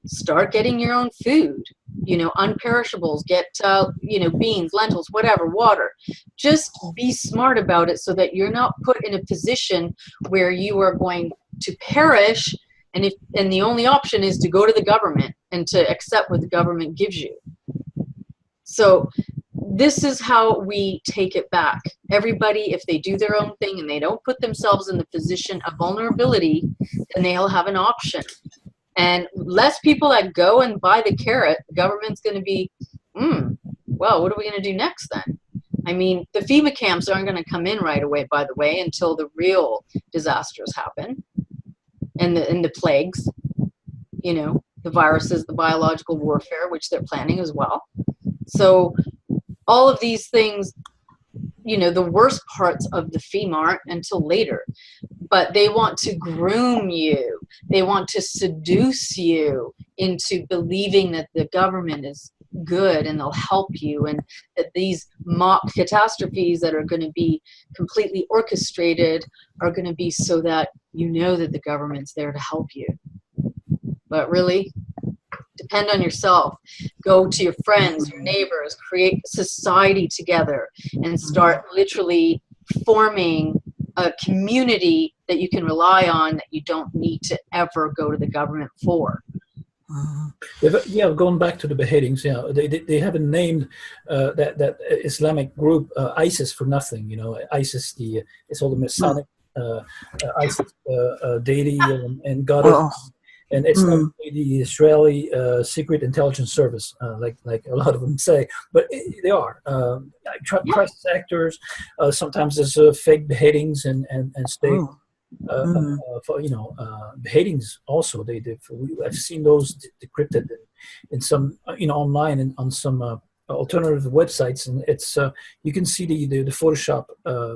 Start getting your own food, unperishables, get, beans, lentils, whatever, water. Just be smart about it so that you're not put in a position where you are going to perish. And the only option is to go to the government and to accept what the government gives you. So this is how we take it back. Everybody, if they do their own thing and they don't put themselves in the position of vulnerability, then they'll have an option. And less people that go and buy the carrot, the government's going to be, well, what are we going to do next then? I mean, the FEMA camps aren't going to come in right away, by the way, until the real disasters happen, and the plagues, the viruses, the biological warfare, which they're planning as well. So all of these things, the worst parts of the FEMA aren't until later. But they want to groom you. They want to seduce you into believing that the government is good and they'll help you, and that these mock catastrophes that are going to be completely orchestrated are going to be so that that the government's there to help you. But really, depend on yourself. Go to your friends, your neighbors, create society together, and start literally forming a community that you can rely on, that you don't need to ever go to the government for. Going back to the beheadings, they haven't named that Islamic group ISIS for nothing. ISIS, it's all the Masonic ISIS deity and goddess, and it's not the Israeli secret intelligence service, like a lot of them say, but they are crisis actors. Sometimes there's fake beheadings and state. Beheadings also. I've seen those decrypted in some online and on some alternative websites, and it's you can see the Photoshop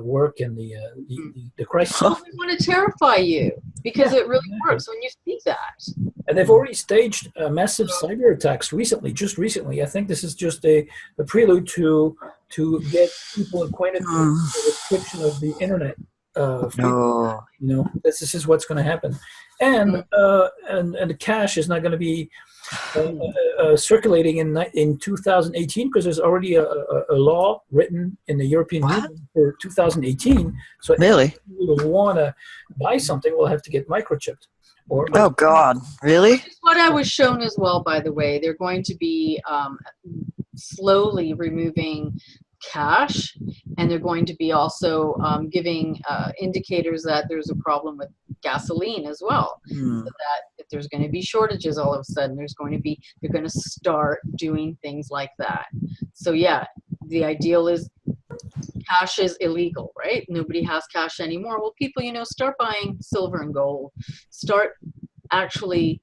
work and the crisis. Well, we want to terrify you because it really works when you speak that. And they've already staged massive cyber attacks just recently. I think this is just a prelude to get people acquainted with the restriction of the internet. This is what's going to happen, and the cash is not going to be circulating in 2018 because there's already a law written in the European Union for 2018. So really, people who want to buy something will have to get microchipped. Oh God, really? Which is what I was shown as well, by the way. They're going to be slowly removing cash, and they're going to be also giving indicators that there's a problem with gasoline as well. So that if there's going to be shortages all of a sudden, they're going to start doing things like that. So yeah, the ideal is cash is illegal, right? Nobody has cash anymore. Well, people, start buying silver and gold. Start actually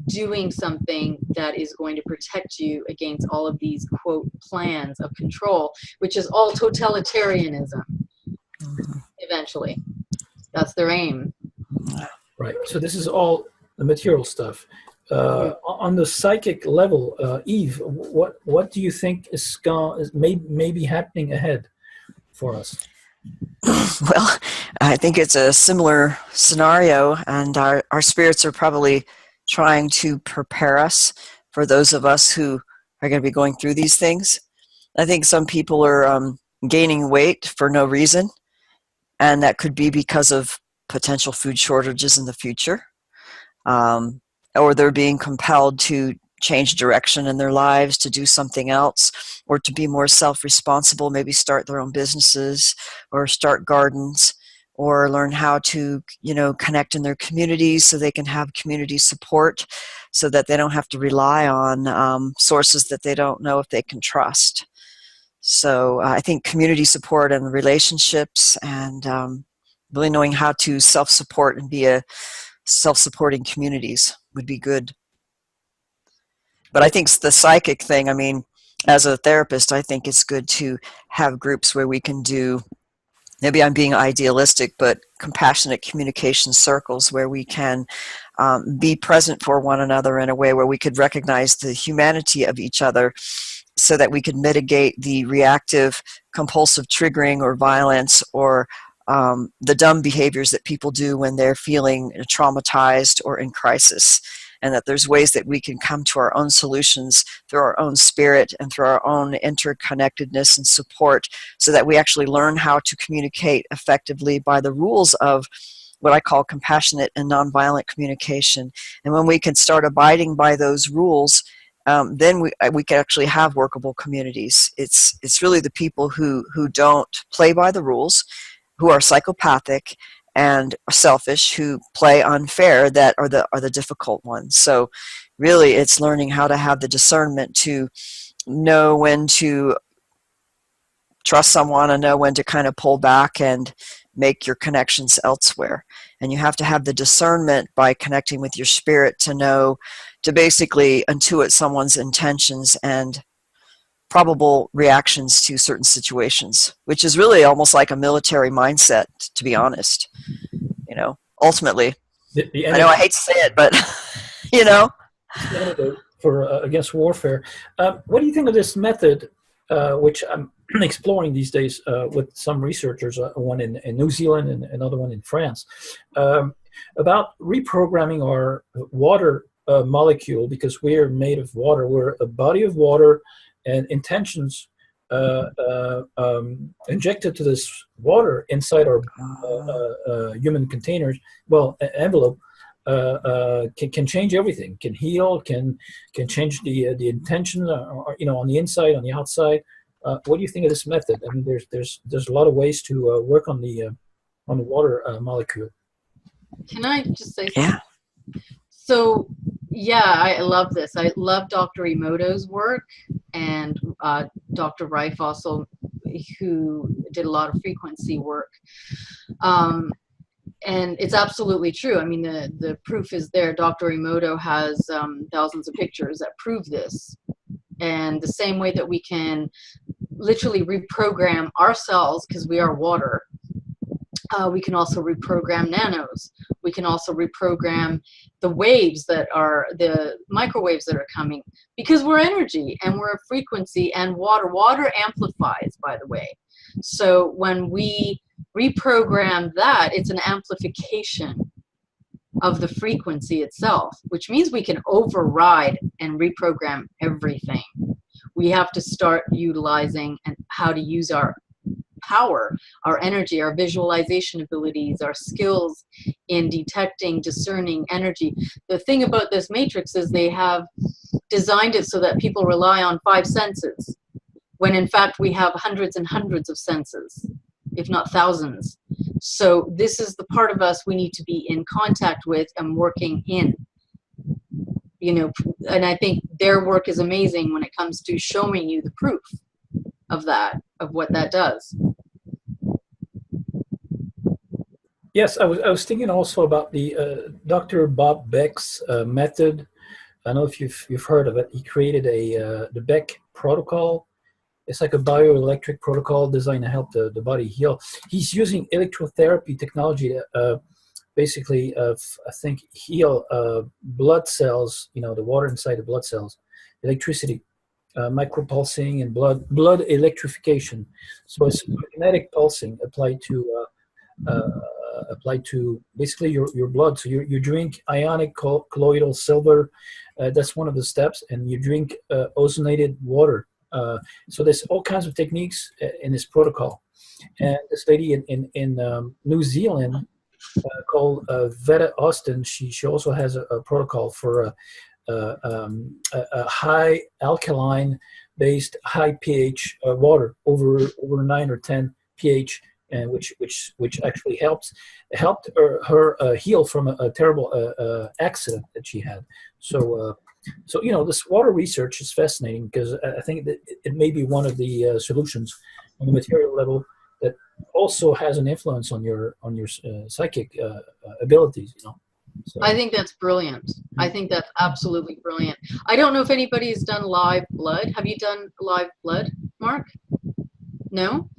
doing something that is going to protect you against all of these, quote, plans of control, which is all totalitarianism, eventually. That's their aim. Right. So this is all the material stuff. On the psychic level, Eve, what do you think is maybe happening ahead for us? Well, I think it's a similar scenario, and our spirits are probably trying to prepare us for those of us who are going to be going through these things. I think some people are gaining weight for no reason, and that could be because of potential food shortages in the future, or they're being compelled to change direction in their lives, to do something else, or to be more self-responsible, maybe start their own businesses or start gardens, or learn how to, connect in their communities so they can have community support so that they don't have to rely on sources that they don't know if they can trust. So I think community support and relationships and really knowing how to self-support and be a self-supporting communities would be good. But I think the psychic thing, as a therapist, I think it's good to have groups where we can do, maybe I'm being idealistic, but compassionate communication circles where we can be present for one another in a way where we could recognize the humanity of each other so that we could mitigate the reactive compulsive triggering or violence or the dumb behaviors that people do when they're feeling traumatized or in crisis. And that there's ways that we can come to our own solutions through our own spirit and through our own interconnectedness and support so that we actually learn how to communicate effectively by the rules of what I call compassionate and nonviolent communication. And when we can start abiding by those rules, then we can actually have workable communities. It's really the people who don't play by the rules, who are psychopathic and selfish, who play unfair, that are the difficult ones. So really it's learning how to have the discernment to know when to trust someone and know when to kind of pull back and make your connections elsewhere. And you have to have the discernment by connecting with your spirit to know, to basically intuit someone's intentions and probable reactions to certain situations, which is really almost like a military mindset, to be honest. Ultimately, I know I hate to say it, but for against warfare. What do you think of this method, which I'm exploring these days with some researchers, one in New Zealand and another one in France, about reprogramming our water molecule, because we're made of water. We're a body of water, and intentions injected to this water inside our human containers, envelope, can change everything. Can heal. Can change the intention, on the inside, on the outside. What do you think of this method? There's a lot of ways to work on the water molecule. Can I just say something? Yeah. So, yeah, I love this. I love Dr. Emoto's work, and Dr. Reif also, who did a lot of frequency work. And it's absolutely true. The proof is there. Dr. Emoto has thousands of pictures that prove this. And the same way that we can literally reprogram our cells, because we are water, we can also reprogram nanos. We can also reprogram the waves that are the microwaves that are coming, because we're energy and we're a frequency, and water amplifies, by the way. So when we reprogram that, it's an amplification of the frequency itself, which means we can override and reprogram everything. We have to start utilizing and how to use our power, our energy, our visualization abilities, our skills in detecting, discerning energy. The thing about this matrix is they have designed it so that people rely on 5 senses, when in fact we have hundreds and hundreds of senses, if not thousands. So this is the part of us we need to be in contact with and working in. You know, and I think their work is amazing when it comes to showing you the proof of that, of what that does. Yes, I was thinking also about the Dr. Bob Beck's method. I don't know if you've heard of it. He created the Beck protocol. It's like a bioelectric protocol designed to help the body heal. He's using electrotherapy technology to basically, I think, heal blood cells, you know, the water inside the blood cells, electricity, micropulsing and blood electrification. So it's magnetic pulsing applied to basically your blood. So you drink ionic colloidal silver. That's one of the steps, and you drink ozonated water. So there's all kinds of techniques in this protocol. And this lady in New Zealand called Veta Austin, she also has a protocol for a high alkaline based high pH water over 9 or 10 pH, and which actually helped her heal from a terrible accident that she had. So you know, this water research is fascinating, because I think that it may be one of the solutions on the material level that also has an influence on your psychic abilities. You know, so. I think that's brilliant. I think that's absolutely brilliant. I don't know if anybody's done live blood. Have you done live blood, Mark? No?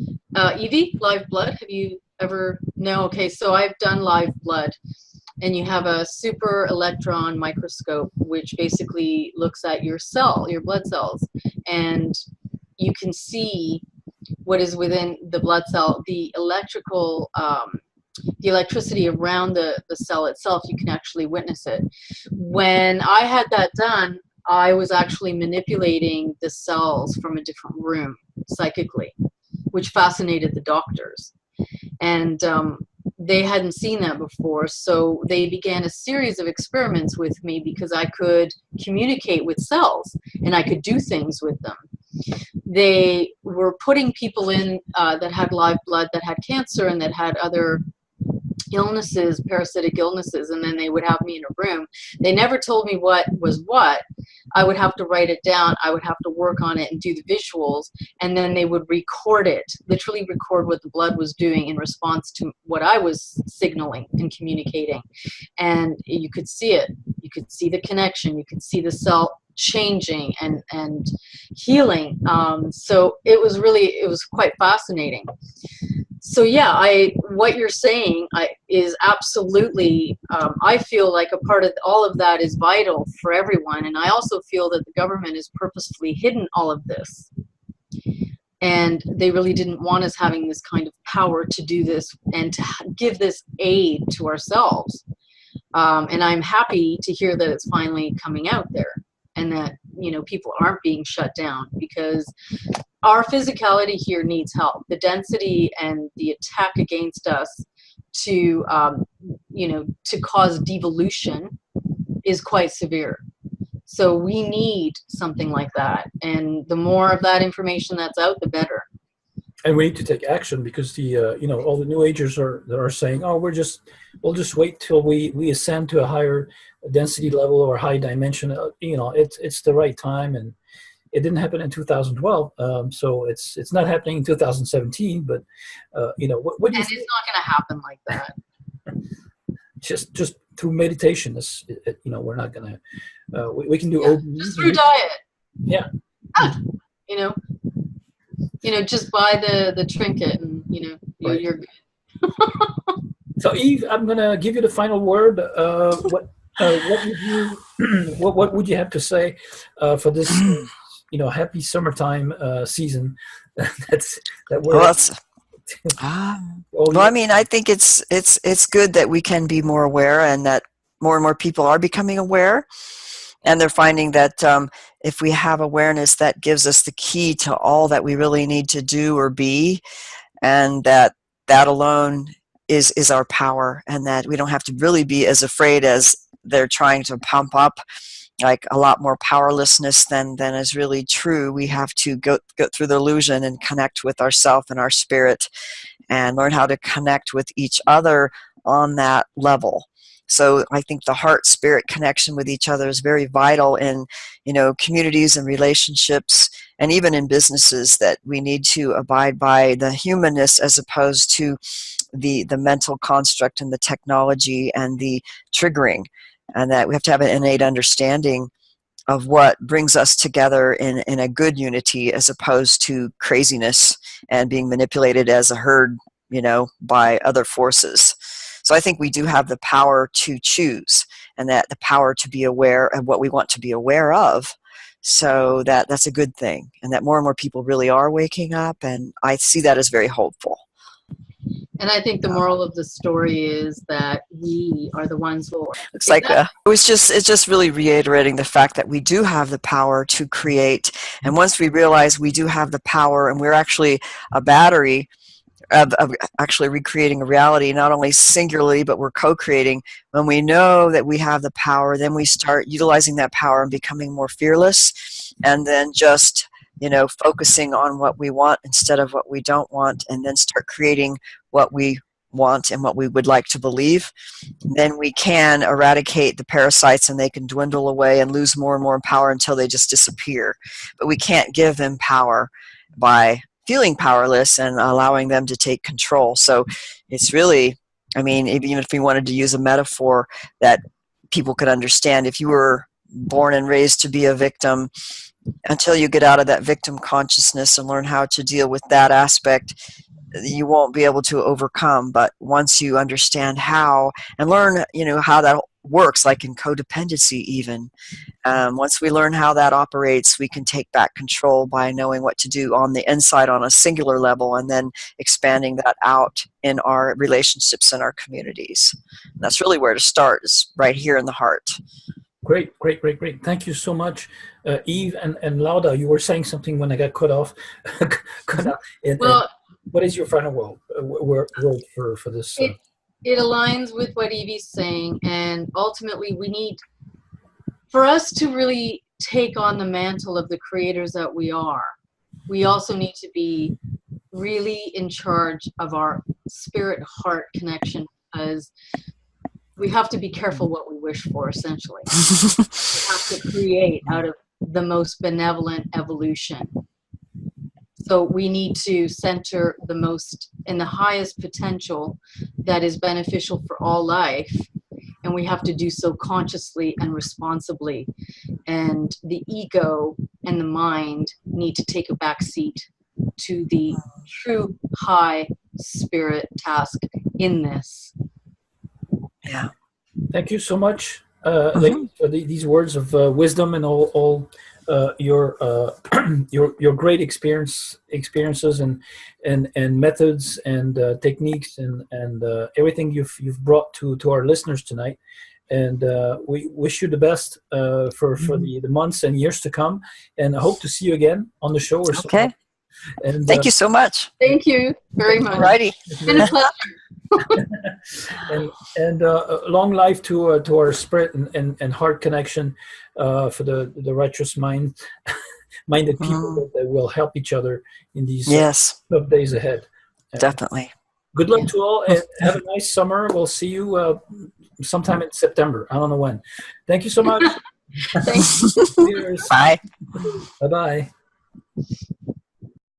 Evie, live blood? Have you ever? No? Okay, so I've done live blood. And you have a super electron microscope, which basically looks at your blood cells. And you can see what is within the blood cell, the electricity around the cell itself. You can actually witness it. When I had that done, I was actually manipulating the cells from a different room psychically, which fascinated the doctors. And they hadn't seen that before, so they began a series of experiments with me, because I could communicate with cells and I could do things with them. They were putting people in that had live blood, that had cancer, and that had other illnesses, parasitic illnesses, and then they would have me in a room. They never told me what was what. I would have to write it down. I would have to work on it and do the visuals, and then they would record it, literally record what the blood was doing in response to what I was signaling and communicating. And you could see it. You could see the connection. You could see the cell changing and healing. So it was quite fascinating. So yeah, what you're saying is absolutely, I feel like a part of all of that is vital for everyone. And I also feel that the government has purposefully hidden all of this. And they really didn't want us having this kind of power to do this and to give this aid to ourselves. And I'm happy to hear that it's finally coming out there, and that, you know, people aren't being shut down, because our physicality here needs help. The density and the attack against us to, to cause devolution is quite severe. So we need something like that. And the more of that information that's out, the better. And we need to take action, because the all the new agers are saying, oh, we'll just wait till we ascend to a higher density level or high dimension. It's the right time, and it didn't happen in 2012. So it's not happening in 2017. But what do you think? And it's not going to happen like that. Just through meditation, we're not going to. We can do just through diet. Yeah. you know, just buy the trinket and, Right. you're good. So Eve, I'm going to give you the final word. What would you what would you have to say for this happy summertime season? that we're Well, I mean, I think it's good that we can be more aware, and that more and more people are becoming aware, and they're finding that if we have awareness, that gives us the key to all that we really need to do or be, and that alone is our power, and that we don't have to really be as afraid as they're trying to pump up, like a lot more powerlessness than is really true. We have to go through the illusion and connect with ourself and our spirit, and learn how to connect with each other on that level. So I think the heart-spirit connection with each other is very vital in, communities and relationships, and even in businesses, that we need to abide by the humanness as opposed to the mental construct and the technology and the triggering, and that we have to have an innate understanding of what brings us together in a good unity, as opposed to craziness and being manipulated as a herd, by other forces. So I think we do have the power to choose, and that the power to be aware of what we want to be aware of. So that's a good thing, and that more and more people really are waking up, and I see that as very hopeful. And I think the moral of the story is that we are the ones who looks like it's just really reiterating the fact that we do have the power to create, and once we realize we do have the power, and we're actually a battery of actually recreating a reality, not only singularly, but we're co-creating. When we know that we have the power, then we start utilizing that power and becoming more fearless, and then just focusing on what we want instead of what we don't want, and then start creating what we want and what we would like to believe. Then we can eradicate the parasites, and they can dwindle away and lose more and more power until they just disappear. But we can't give them power by feeling powerless and allowing them to take control. So it's really, I mean, even if we wanted to use a metaphor that people could understand, if you were born and raised to be a victim, until you get out of that victim consciousness and learn how to deal with that aspect, you won't be able to overcome. But once you understand how, and learn, how that works, like in codependency even, once we learn how that operates, we can take back control by knowing what to do on the inside on a singular level, and then expanding that out in our relationships and our communities. And that's really where to start, is right here in the heart. Great. Thank you so much, Eve and Lauda. You were saying something when I got cut off. Well, what is your final word for this? It aligns with what Evie's saying, and ultimately we need, for us to really take on the mantle of the creators that we are, we also need to be really in charge of our spirit-heart connection, because we have to be careful what we wish for, essentially. We have to create out of the most benevolent evolution. So we need to center the most and the highest potential that is beneficial for all life, and we have to do so consciously and responsibly. And the ego and the mind need to take a back seat to the true high spirit task in this. Yeah. Thank you so much, ladies, for these words of wisdom and all your great experiences and methods and techniques and everything you've brought to our listeners tonight. And we wish you the best for the months and years to come. And I hope to see you again on the show. Okay. And thank you so much. Thank you very much. Alrighty. It's been a pleasure. and long life to our spirit and heart connection for the righteous minded people that will help each other in these tough days ahead. Definitely. Good luck to all, and have a nice summer. We'll see you sometime in September. I don't know when. Thank you so much. Thanks. Bye. Bye-bye.